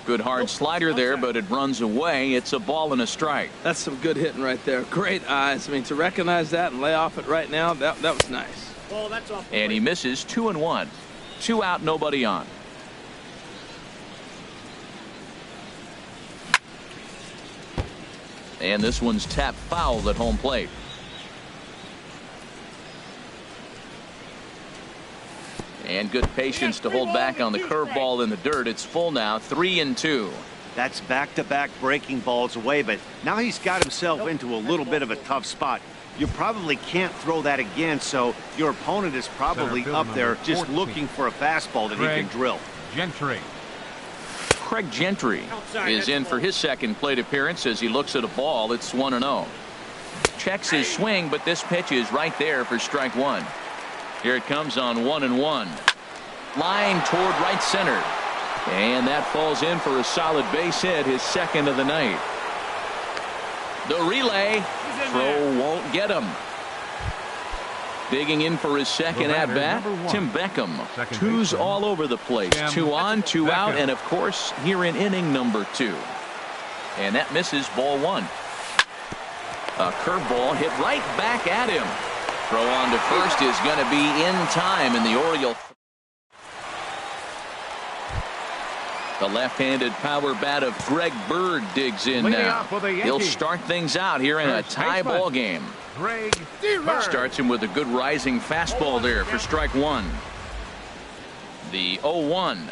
Speaker 1: Good hard slider there, but it runs away. It's a ball and a strike.
Speaker 2: That's some good hitting right there. Great eyes. I mean, to recognize that and lay off it right now, that was nice.
Speaker 1: And he misses, 2-1. 2 out, nobody on. And this one's tapped foul at home plate. And good patience to hold back on the curveball in the dirt. It's full now, 3-2.
Speaker 3: That's back-to-back breaking balls away, but now he's got himself into a little bit of a tough spot. You probably can't throw that again, so your opponent is probably up there just looking for a fastball that he can drill.
Speaker 4: Gentry.
Speaker 1: Craig Gentry is in for his second plate appearance as he looks at a ball. It's 1-0. Checks his swing, but this pitch is right there for strike 1. Here it comes on 1-1. Line toward right center. And that falls in for a solid base hit, his second of the night. The relay. Throw won't get him. Digging in for his second at-bat, Tim Beckham. 2s all over the place. 2 on, 2 out, and of course, here in inning number 2. And that misses, ball 1. A curveball hit right back at him. Throw on to first is going to be in time, and the Orioles. The left-handed power bat of Greg Bird digs in now. He'll start things out here in a tie ball game. Starts him with a good rising fastball there for strike 1. The 0-1.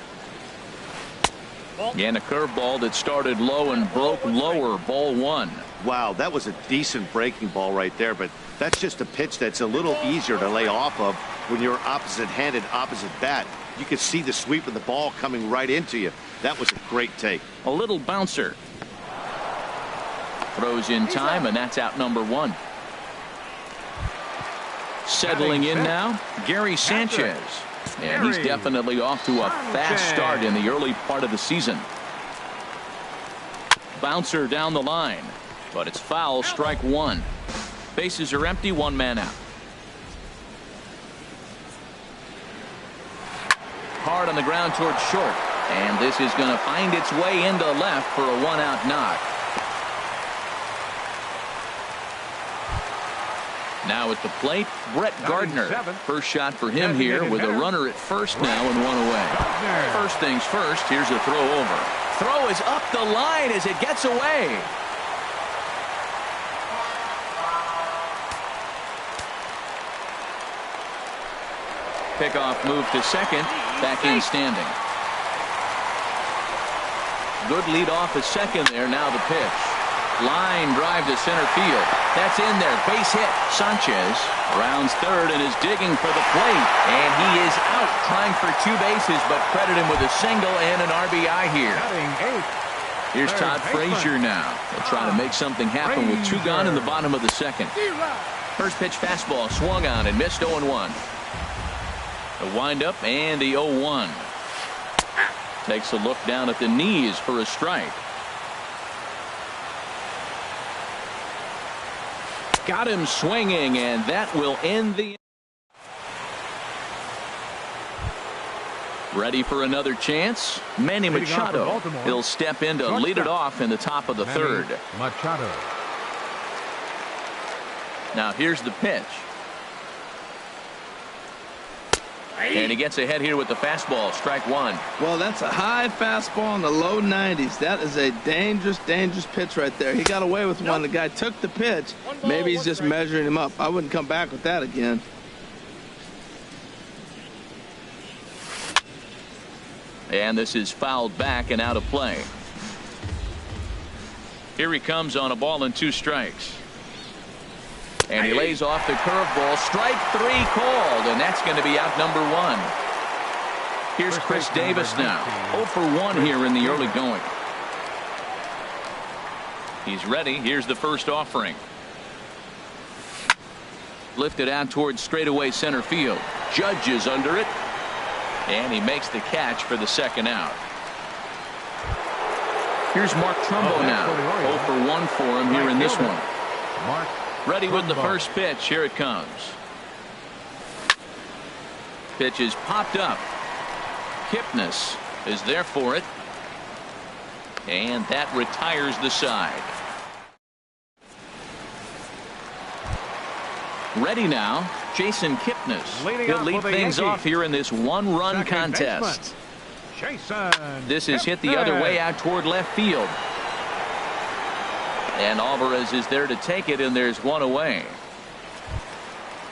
Speaker 1: And a curveball that started low and broke lower, ball 1.
Speaker 3: Wow, that was a decent breaking ball right there, but that's just a pitch that's a little easier to lay off of when you're opposite-handed, opposite bat. You can see the sweep of the ball coming right into you. That was a great take.
Speaker 1: A little bouncer. Throws in time, and that's out number 1. Settling in now, Gary Sanchez. And he's definitely off to a fast start in the early part of the season. Bouncer down the line, but it's foul, strike 1. Bases are empty, 1 man out. Hard on the ground towards short, and this is going to find its way into left for a 1-out knock. Now at the plate, Brett Gardner. First shot for him here with a runner at first now and 1 away. First things first, here's a throw over. Throw is up the line as it gets away. Pickoff move to second, back in standing. Good lead off a second there. Now the pitch. Line drive to center field. That's in there. Base hit. Sanchez rounds third and is digging for the plate. And he is out trying for 2 bases, but credit him with a single and an RBI here. Here's Todd Frazier now. They'll try to make something happen with 2 gone in the bottom of the second. First pitch fastball swung on and missed 0-1. The windup and the 0-1. Takes a look down at the knees for a strike. Got him swinging, and that will end the. Ready for another chance? Manny Machado. He'll step in to lead it off in the top of the third.
Speaker 4: Machado.
Speaker 1: Now here's the pitch. And he gets ahead here with the fastball. Strike 1.
Speaker 2: Well, that's a high fastball in the low 90s. That is a dangerous, dangerous pitch right there. He got away with one. The guy took the pitch. Maybe he's just measuring him up. I wouldn't come back with that again.
Speaker 1: And this is fouled back and out of play. Here he comes on a ball and 2 strikes. And he lays off the curveball. Strike 3 called, and that's going to be out number 1. Here's Chris Davis now. 0 for 1 here in the early going. He's ready. Here's the first offering. Lifted out towards straightaway center field. Judge is under it. And he makes the catch for the second out. Here's Mark Trumbo now. 0 for 1 for him here in this one.
Speaker 4: Mark
Speaker 1: Ready with the first pitch. Here it comes. Pitch is popped up. Kipnis is there for it. And that retires the side. Ready now, Jason Kipnis. He'll lead things off here in this 1-run contest. This is hit the other way out toward left field. And Alvarez is there to take it, and there's 1 away.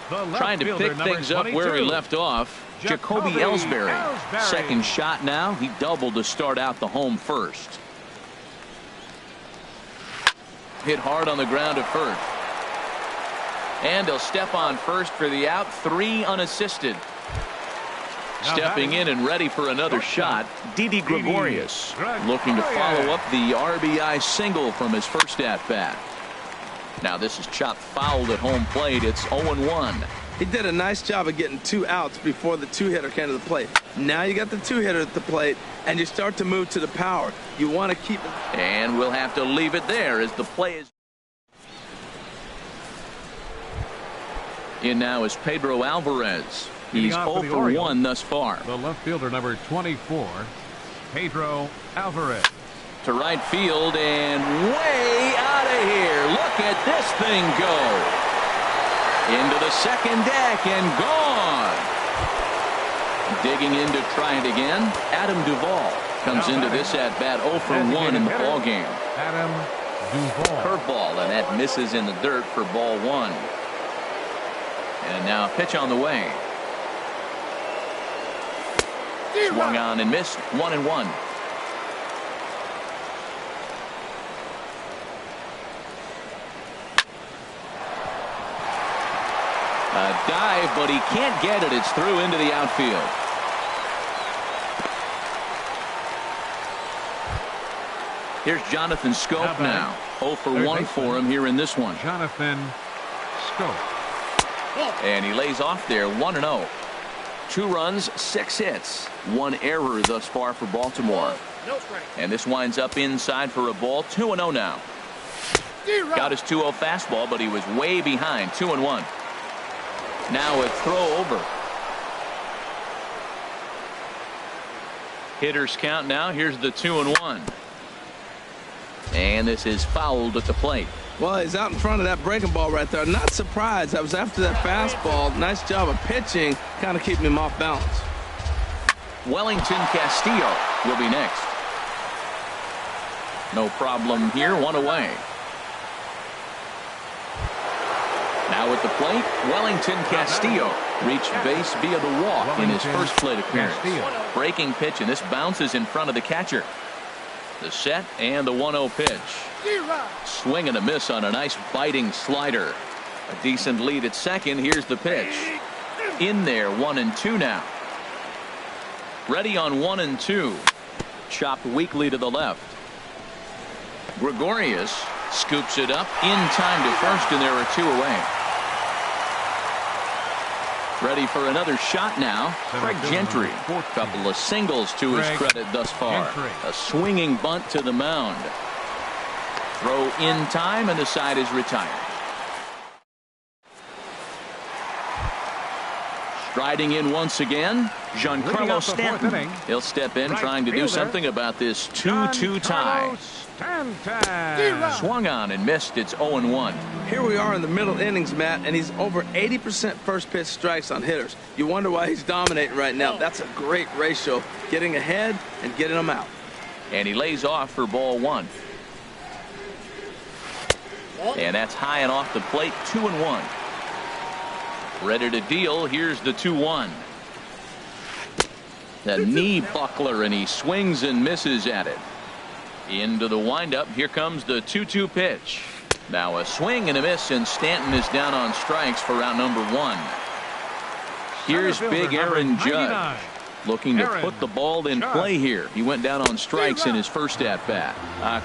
Speaker 1: Trying to pick things up where he left off. Jacoby Ellsbury. Second shot now. He doubled to start out the home first. Hit hard on the ground at first. And he'll step on first for the out. 3 unassisted. Stepping in and ready for another shot, Didi Gregorius, looking to follow up the RBI single from his first at-bat. Now this is chopped fouled at home plate. It's 0-1.
Speaker 2: He did a nice job of getting 2 outs before the 2-hitter came to the plate. Now you got the 2-hitter at the plate, and you start to move to the power. You want to keep it.
Speaker 1: And we'll have to leave it there as the play is. In now is Pedro Alvarez. He's 0 for 1 thus far.
Speaker 4: The left fielder, number 24, Pedro Alvarez.
Speaker 1: To right field and way out of here. Look at this thing go. Into the second deck and gone. Digging in to try it again. Adam Duvall comes into this at bat 0 for 1 in the ball game.
Speaker 4: Adam Duvall.
Speaker 1: Curveball, and that misses in the dirt for ball 1. And now a pitch on the way. Swung on and missed. 1-1. A dive, but he can't get it. It's through into the outfield. Here's Jonathan Scope now. 0 for 1 for him here in this one.
Speaker 4: Jonathan Scope.
Speaker 1: And he lays off there. 1-0. 2 runs, 6 hits, 1 error thus far for Baltimore. And this winds up inside for a ball. 2-0 now. Got his 2-0 fastball, but he was way behind. 2-1. Now a throw over. Hitters count now. Here's the 2-1. And this is fouled at the plate.
Speaker 2: Well, he's out in front of that breaking ball right there. Not surprised. I was after that fastball. Nice job of pitching, kind of keeping him off balance.
Speaker 1: Wellington Castillo will be next. No problem here. 1 away. Now at the plate, Wellington Castillo reached base via the walk in his first plate appearance. Breaking pitch, and this bounces in front of the catcher. The set and the 1-0 pitch. Swing and a miss on a nice biting slider. A decent lead at second. Here's the pitch. In there, 1-2 now. Ready on 1-2. Chopped weakly to the left. Gregorius scoops it up in time to first, and there are 2 away. Ready for another shot now. Craig Gentry. Couple of singles to his credit thus far. A swinging bunt to the mound. Throw in time, and the side is retired. Striding in once again, Giancarlo Stanton. He'll step in trying to do something about this 2-2 tie. Swung on and missed. It's 0-1.
Speaker 2: Here we are in the middle innings, Matt, and he's over 80% first pitch strikes on hitters. You wonder why he's dominating right now. That's a great ratio, getting ahead and getting them out.
Speaker 1: And he lays off for ball 1. And that's high and off the plate. 2-1. Ready to deal. Here's the 2-1. The knee buckler, and he swings and misses at it. Into the windup. Here comes the 2-2 pitch. Now a swing and a miss, and Stanton is down on strikes for out number 1. Here's big Aaron Judge looking to put the ball in play here. He went down on strikes in his first at bat.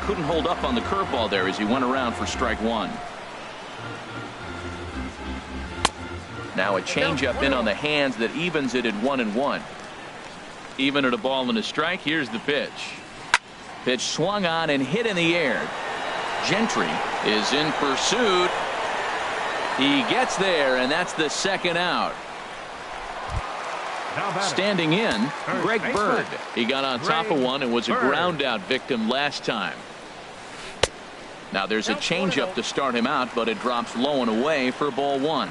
Speaker 1: Couldn't hold up on the curveball there as he went around for strike 1. Now a changeup in on the hands that evens it at 1-1. Even at a ball and a strike. Here's the pitch. Pitch swung on and hit in the air. Gentry is in pursuit. He gets there, and that's the second out. Standing in, Greg Bird. He got on top of one and was a ground out victim last time. Now there's a changeup to start him out, but it drops low and away for ball 1.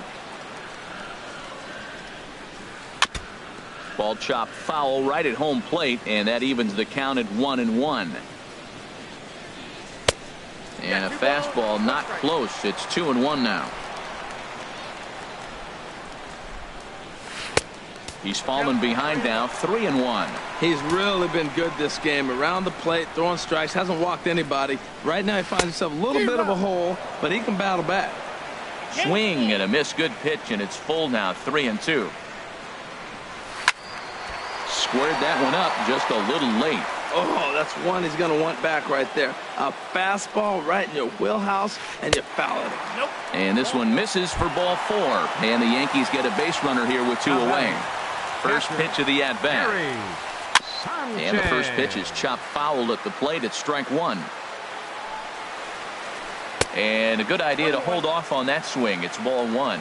Speaker 1: Ball chopped foul right at home plate, and that evens the count at 1-1. And a fastball not close. It's 2-1 now. He's fallen behind now, 3-1.
Speaker 2: He's really been good this game. Around the plate, throwing strikes, hasn't walked anybody. Right now he finds himself a little bit of a hole, but he can battle back.
Speaker 1: Swing and a miss. Good pitch, and it's full now, 3-2. Squared that one up just a little late.
Speaker 2: Oh, that's one he's going to want back right there. A fastball right in your wheelhouse, and you foul it.
Speaker 5: Nope.
Speaker 1: And this one misses for ball 4. And the Yankees get a base runner here with 2 away. First pitch of the at-bat. And the first pitch is chopped foul at the plate at strike 1. And a good idea to hold off on that swing. It's ball 1.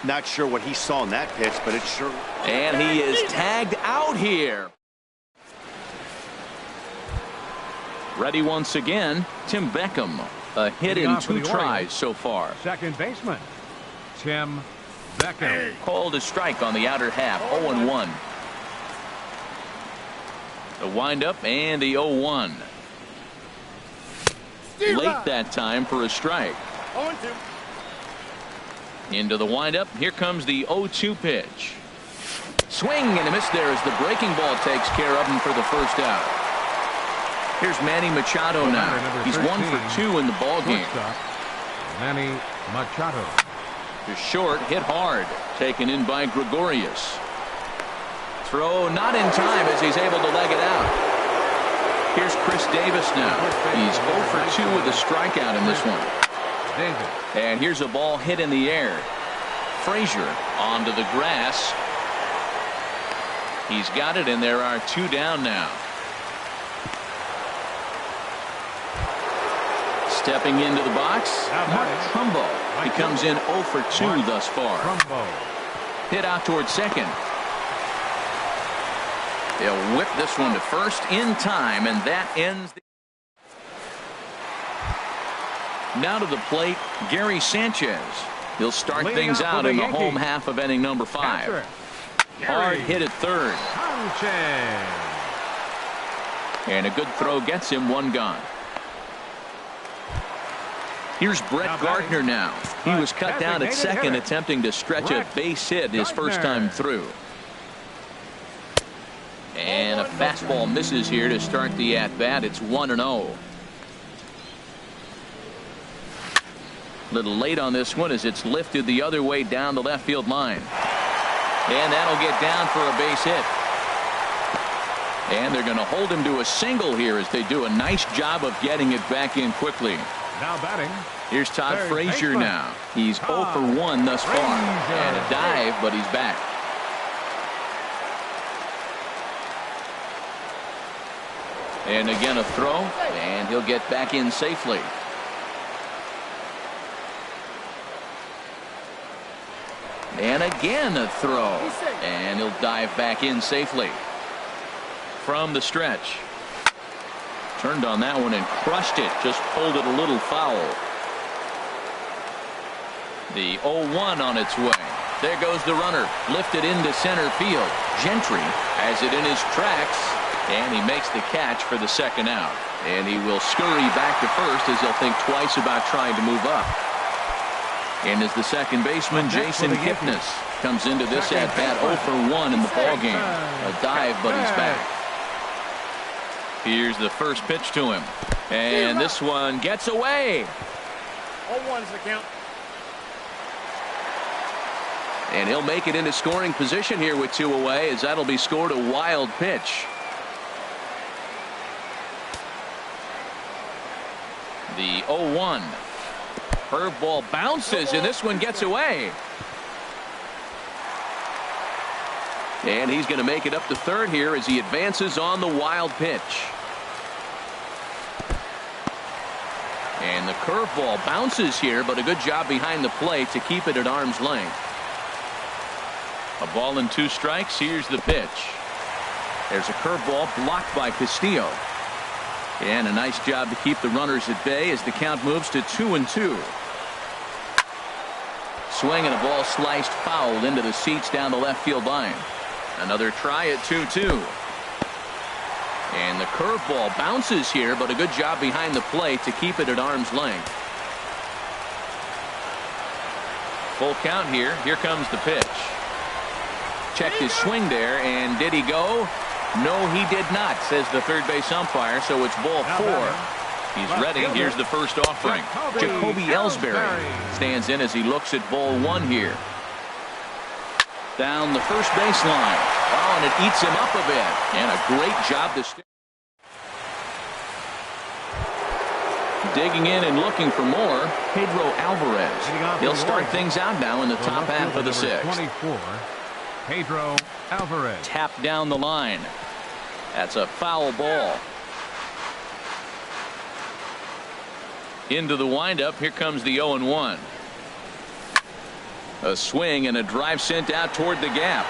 Speaker 3: Not sure what he saw in that pitch, but it's sure.
Speaker 1: And he is tagged out here. Ready once again, Tim Beckham. A hit in 2 tries so far.
Speaker 4: Second baseman, Tim Beckham.
Speaker 1: Called a strike on the outer half, 0-1. The windup and the 0-1. Late that time for a strike.
Speaker 5: 0-2.
Speaker 1: Into the windup. Here comes the 0-2 pitch. Swing and a miss there as the breaking ball takes care of him for the first out. Here's Manny Machado now. He's 1 for 2 in the ball game.
Speaker 4: Manny Machado.
Speaker 1: To short, hit hard. Taken in by Gregorius. Throw not in time as he's able to leg it out. Here's Chris Davis now. He's 0 for 2 with a strikeout in this one. And here's a ball hit in the air. Frazier onto the grass. He's got it, and there are 2 down now. Stepping into the box, Mark Trumbo. He comes in 0 for 2 thus far. Hit out toward second. They'll whip this one to first in time, and that ends the... Now to the plate, Gary Sanchez. He'll start things out in the home half of inning number 5. Hard hit at third. And a good throw gets him 1 gone. Here's Brett Gardner now. He was cut down at second, attempting to stretch a base hit his first time through. And a Fastball misses here to start the at-bat. It's 1-0. Little late on this one as it's lifted the other way down the left field line. And that'll get down for a base hit. And they're going to hold him to a single here as they do a nice job of getting it back in quickly.
Speaker 4: Now batting.
Speaker 1: Here's Todd
Speaker 4: Third
Speaker 1: Frazier
Speaker 4: baseman.
Speaker 1: now. He's 0 for 1 thus far. And a dive, but he's back. And again a throw, and he'll get back in safely. And again a throw, and he'll dive back in safely. From the stretch. Turned on that one and crushed it. Just pulled it a little foul. The 0-1 on its way. There goes the runner. Lifted into center field. Gentry has it in his tracks. And he makes the catch for the second out. And he will scurry back to first as he'll think twice about trying to move up. And as the second baseman, Jason Kipnis, comes into this at-bat 0 for 1 in the ballgame. A dive, but he's back. Here's the first pitch to him. And this one gets away.
Speaker 5: 0-1 is the count.
Speaker 1: And he'll make it into scoring position here with 2 away as that'll be scored a wild pitch. The 0-1. Curveball bounces, and this one gets away. And he's going to make it up to third here as he advances on the wild pitch. And the curveball bounces here, but a good job behind the plate to keep it at arm's length. A ball and 2 strikes. Here's the pitch. There's a curveball blocked by Castillo. And a nice job to keep the runners at bay as the count moves to 2-2. Swing and a ball sliced foul into the seats down the left field line. Another try at 2-2. And the curveball bounces here, but a good job behind the plate to keep it at arm's length. Full count here. Here comes the pitch. Checked his swing there, and did he go? No, he did not, says the third base umpire, so it's ball 4. He's ready. Here's the first offering. Jacoby Ellsbury stands in as he looks at ball 1 here. Down the first baseline. Oh, and it eats him up a bit. And a great job to stay. Digging in and looking for more, Pedro Alvarez. He'll start things out now in the top half of the 6th.
Speaker 4: 24, Pedro Alvarez.
Speaker 1: Tap down the line. That's a foul ball. Into the windup. Here comes the 0-1. A swing and a drive sent out toward the gap.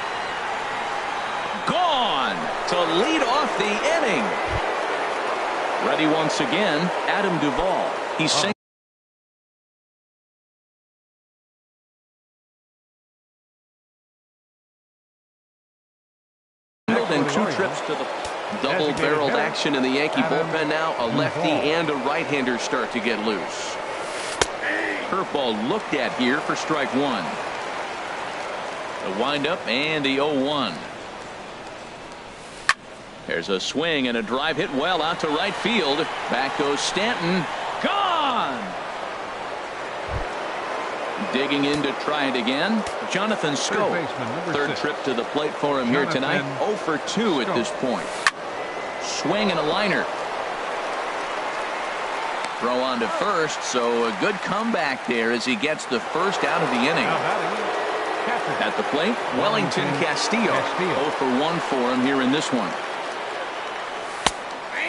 Speaker 1: Gone to lead off the inning. Ready once again, Adam Duvall. He's single. And 2 trips to the double-barreled action in the Yankee bullpen now. A lefty and a right-hander start to get loose. Curveball looked at here for strike 1. The windup and the 0-1. There's a swing and a drive hit well out to right field. Back goes Stanton. Gone! Digging in to try it again. Jonathan Scope. Third trip to the plate for him here tonight. 0 for 2 at this point. Swing and a liner. Throw on to first, so a good comeback there as he gets the first out of the inning. At the plate, Wellington Castillo. 0 for 1 for him here in this one.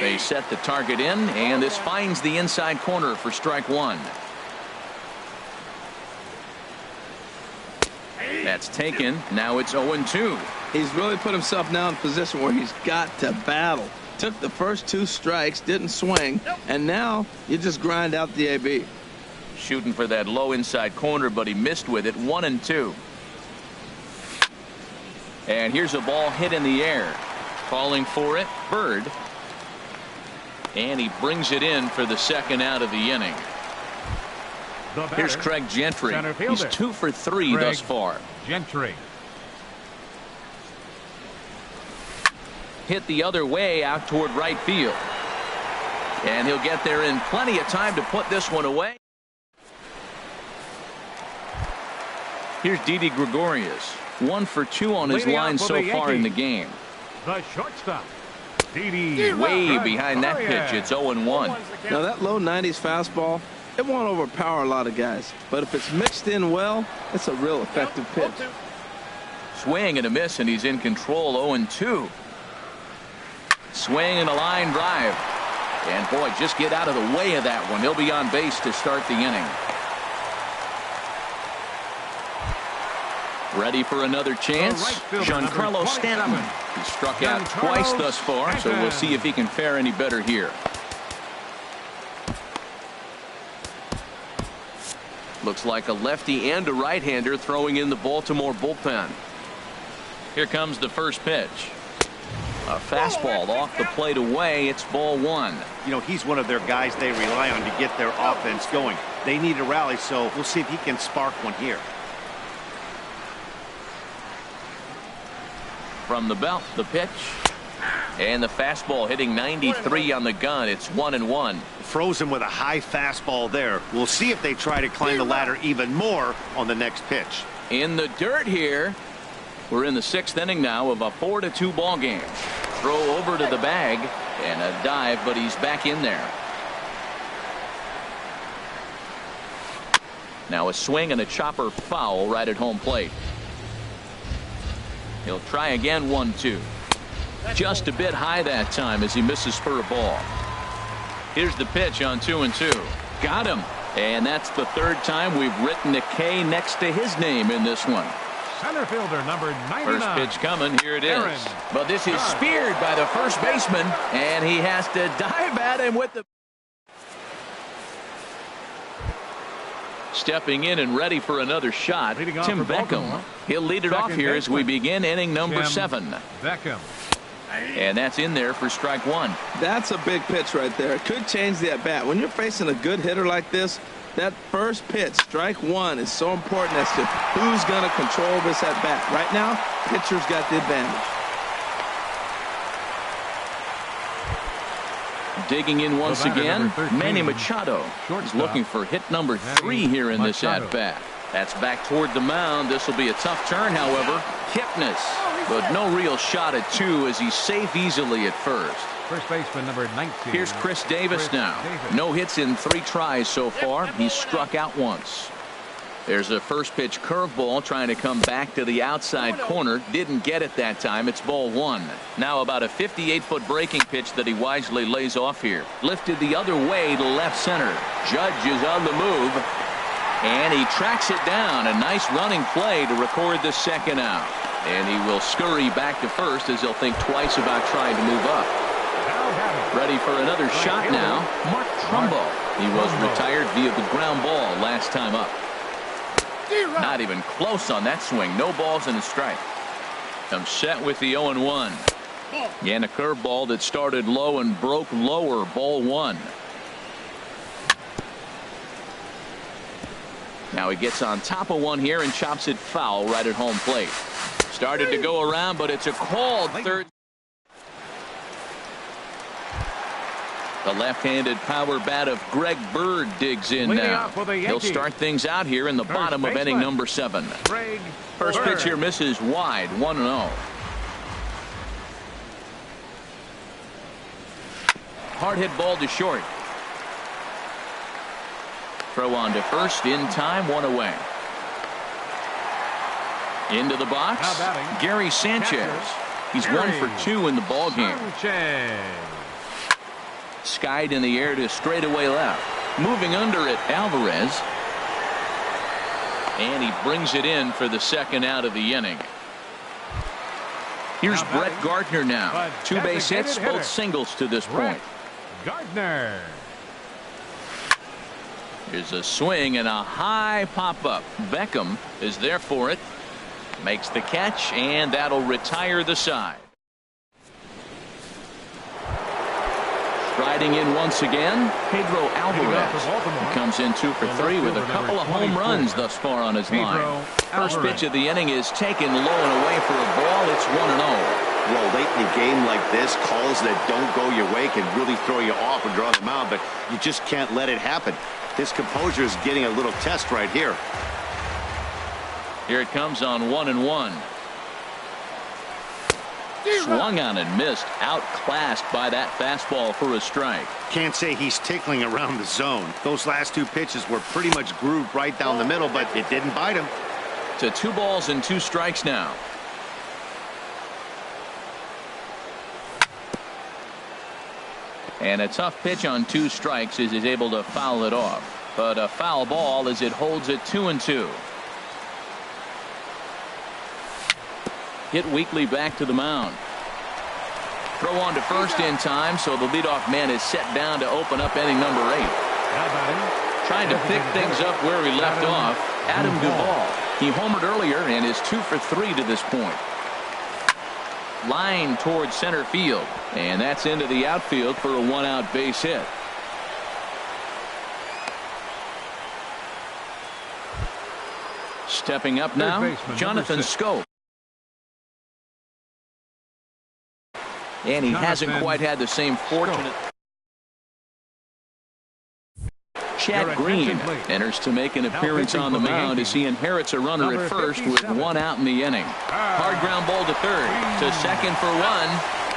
Speaker 1: They set the target in, and this finds the inside corner for strike 1. That's taken. Now it's 0-2.
Speaker 2: He's really put himself now in a position where he's got to battle. Took the first 2 strikes, didn't swing, and now you just grind out the AB.
Speaker 1: Shooting for that low inside corner, but he missed with it. 1-2. And here's a ball hit in the air. Calling for it, Bird. And he brings it in for the second out of the inning. Here's Craig Gentry. He's 2 for 3 thus far.
Speaker 4: Gentry.
Speaker 1: hit the other way out toward right field. And he'll get there in plenty of time to put this one away. Here's Didi Gregorius. 1 for 2 on his line so far in the game.
Speaker 4: The shortstop, Didi.
Speaker 1: Way behind that pitch. It's 0-1.
Speaker 2: Now that low 90s fastball, it won't overpower a lot of guys. But if it's mixed in well, it's a real effective pitch.
Speaker 1: Swing and a miss, and he's in control. 0-2. Swing and a line drive. And boy, just get out of the way of that one. He'll be on base to start the inning. Ready for another chance? Giancarlo Stanton. He struck out twice thus far, so we'll see if he can fare any better here. Looks like a lefty and a right-hander throwing in the Baltimore bullpen. Here comes the first pitch. A fastball off the plate away. It's ball 1.
Speaker 3: You know, he's one of their guys they rely on to get their offense going. They need a rally, so we'll see if he can spark one here.
Speaker 1: From the belt, the pitch. And the fastball hitting 93 on the gun. It's 1-1.
Speaker 3: Frozen with a high fastball there. We'll see if they try to climb the ladder even more on the next pitch.
Speaker 1: In the dirt here. We're in the 6th inning now of a 4-2 ball game. Throw over to the bag and a dive, but he's back in there. Now a swing and a chopper foul right at home plate. He'll try again. 1-2. Just a bit high that time as he misses for a ball. Here's the pitch on 2-2. Got him. And that's the 3rd time we've written a K next to his name in this one.
Speaker 4: Center fielder number 99.
Speaker 1: First pitch coming. Here it is.
Speaker 4: Aaron.
Speaker 1: But this is speared by the first baseman, and he has to dive at him with the. Stepping in and ready for another shot,
Speaker 4: Leading off
Speaker 1: Tim
Speaker 4: for
Speaker 1: Beckham.
Speaker 4: Baltimore.
Speaker 1: He'll lead it off here as we begin inning number 7.
Speaker 4: Beckham.
Speaker 1: And that's in there for strike 1.
Speaker 2: That's a big pitch right there. It could change the at-bat. When you're facing a good hitter like this, that first pitch, strike 1, is so important as to who's going to control this at-bat. Right now, pitcher's got the advantage.
Speaker 1: Digging in once again, Manny Machado is looking for hit number 3 here in this at-bat. That's back toward the mound. This will be a tough turn, however. Kipnis, but no real shot at 2 as he's safe easily at first.
Speaker 4: First baseman number 19.
Speaker 1: Here's Chris Davis now. No hits in 3 tries so far. He's struck out once. There's a first pitch curveball trying to come back to the outside corner. Didn't get it that time. It's ball 1. Now about a 58-foot breaking pitch that he wisely lays off here. Lifted the other way to left center. Judge is on the move. And he tracks it down. A nice running play to record the 2nd out. And he will scurry back to first as he'll think twice about trying to move up. Ready for another shot now. Mark Trumbo. He was retired via the ground ball last time up. Not even close on that swing. No balls and a strike. I'm set with the 0-1. And a curveball that started low and broke lower. Ball 1. Now he gets on top of one here and chops it foul right at home plate. Started to go around, but it's a called third. The left-handed power bat of Greg Bird digs in now. He'll start things out here in the bottom of inning number 7. First pitch here misses wide. 1-0. Hard hit ball to short. Throw on to first in time. 1 away. Into the box, Gary Sanchez. He's 1 for 2 in the ball game. Skied in the air to straightaway left. Moving under it, Alvarez. And he brings it in for the 2nd out of the inning. Here's Brett Gardner now. 2 base hits, both singles to this point.
Speaker 4: Gardner.
Speaker 1: Here's a swing and a high pop-up. Beckham is there for it. Makes the catch, and that'll retire the side. Striding in once again, Pedro Alvarez. He comes in 2 for 3 with a couple of home runs thus far on his line. First pitch of the inning is taken low and away for a ball. It's 1-0.
Speaker 3: Well, late in the game like this, calls that don't go your way can really throw you off and draw them out, but you just can't let it happen. His composure is getting a little test right here.
Speaker 1: Here it comes on 1-1. Swung on and missed, outclassed by that fastball for a strike.
Speaker 3: Can't say he's tickling around the zone. Those last two pitches were pretty much grooved right down the middle, but it didn't bite him.
Speaker 1: To 2 balls and 2 strikes now. And a tough pitch on 2 strikes as he's able to foul it off. But a foul ball as it holds it 2-2. Hit weakly back to the mound. Throw on to first in time, so the leadoff man is set down to open up inning number 8. Trying to pick things up where he left off, Adam Duvall. He homered earlier and is 2 for 3 to this point. Line towards center field, and that's into the outfield for a 1-out base hit. Stepping up now, Jonathan Scope. And he hasn't quite had the same fortunate. Chad Green enters to make an appearance on the mound as he inherits a runner at first with 1 out in the inning. Hard ground ball to third, to second for 1,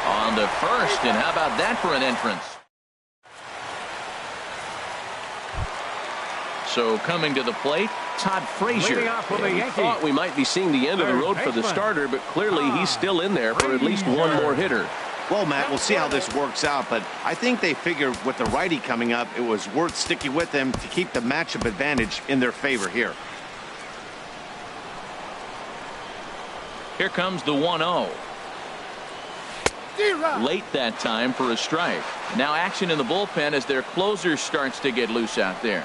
Speaker 1: on to first, and how about that for an entrance? So coming to the plate, Todd Frazier. We thought we might be seeing the end of the road for the starter, but clearly he's still in there for at least 1 more hitter.
Speaker 3: Well, Matt, we'll see how this works out, but I think they figured with the righty coming up, it was worth sticking with them to keep the matchup advantage in their favor here.
Speaker 1: Here comes the 1-0. Late that time for a strike. Now action in the bullpen as their closer starts to get loose out there.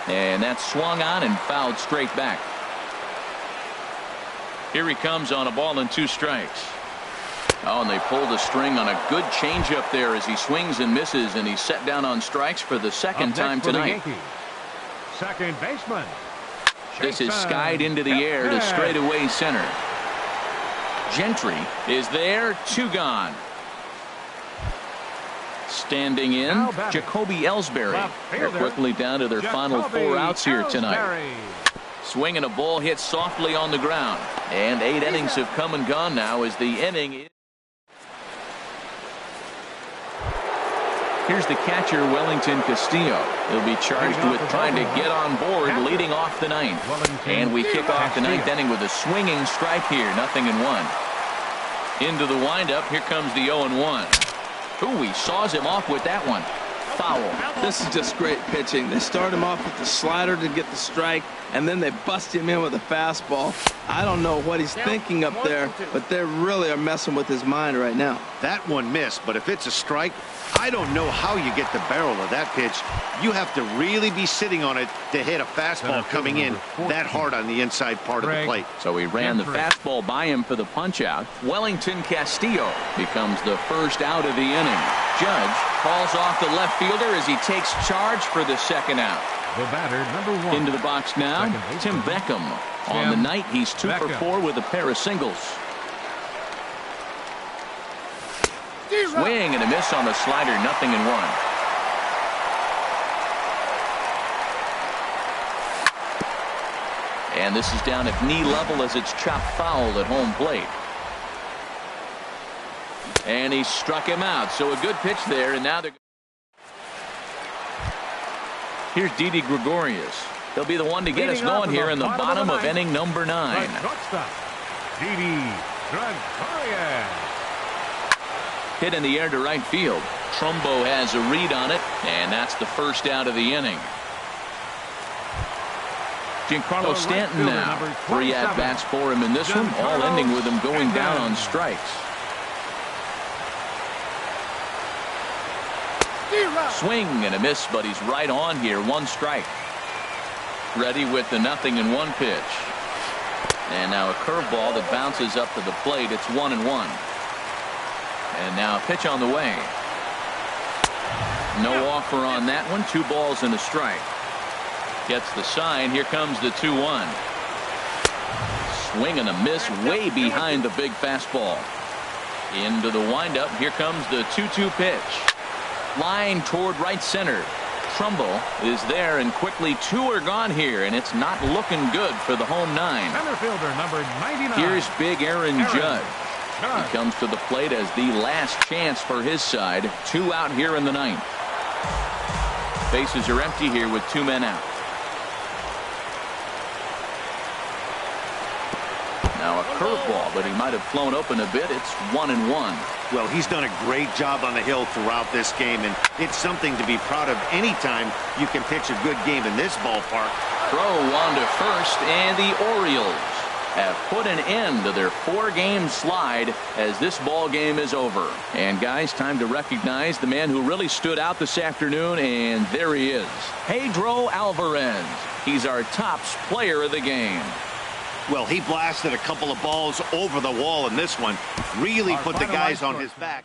Speaker 1: And that's swung on and fouled straight back. Here he comes on a ball and 2 strikes. Oh, and they pulled a string on a good changeup there as he swings and misses, and he's set down on strikes for the second time tonight.
Speaker 4: Second baseman.
Speaker 1: This is skied into the air to straightaway center. Gentry is there, 2 gone. Standing in, Jacoby Ellsbury. They're quickly down to their final 4 outs here tonight. Swinging a ball hit softly on the ground. And 8 innings have come and gone now as the inning is. Here's the catcher, Wellington Castillo. He'll be charged with trying to get on board leading off the 9th. And we kick off the 9th inning with a swinging strike here, 0-1. Into the windup, here comes the 0-1. Ooh, he saws him off with that one. Foul.
Speaker 2: This is just great pitching. They start him off with the slider to get the strike, and then they bust him in with a fastball. I don't know what he's thinking up there, but they really are messing with his mind right now.
Speaker 3: That one missed, but if it's a strike, I don't know how you get the barrel of that pitch. You have to really be sitting on it to hit a fastball coming in that hard on the inside part of the plate.
Speaker 1: So he ran the fastball by him for the punch out. Wellington Castillo becomes the first out of the inning. Judge calls off the left fielder as he takes charge for the 2nd out.
Speaker 4: The batter, number 1.
Speaker 1: Into the box now, Tim Beckham. On the night, he's 2 for 4 with a pair of singles. Swing and a miss on the slider, 0-1. And this is down at knee level as it's chopped foul at home plate. And he struck him out, so a good pitch there, and now they're. Here's Didi Gregorius. He'll be the one to get us going here in the bottom of inning number 9.
Speaker 4: Didi Gregorius.
Speaker 1: Hit in the air to right field. Trumbo has a read on it, and that's the first out of the inning. Giancarlo Stanton now. 3 at-bats for him in this one, all ending with him going down on strikes. Swing and a miss, but he's right on here. 1 strike. Ready with the 0-1 pitch. And now a curveball that bounces up to the plate. It's 1-1. And now a pitch on the way. No offer on that one. 2 balls and a strike. Gets the sign. Here comes the 2-1. swing and a miss way behind the big fastball. Into the windup. Here comes the 2-2 pitch. Line toward right center. Trumbull is there, and quickly 2 are gone here, and it's not looking good for the home 9.
Speaker 4: Center fielder number 99.
Speaker 1: Here's big Aaron Judge. He comes to the plate as the last chance for his side. 2 out here in the 9th. Bases are empty here with 2 men out. Now a curveball, but he might have flown open a bit. It's 1-1.
Speaker 3: Well, he's done a great job on the hill throughout this game, and it's something to be proud of anytime you can pitch a good game in this ballpark.
Speaker 1: Throw on to first, and the Orioles have put an end to their 4-game slide as this ball game is over. And guys, time to recognize the man who really stood out this afternoon, and there he is, Pedro Alvarez. He's our tops player of the game.
Speaker 3: Well, he blasted a couple of balls over the wall in this one. Really put the guys on his back.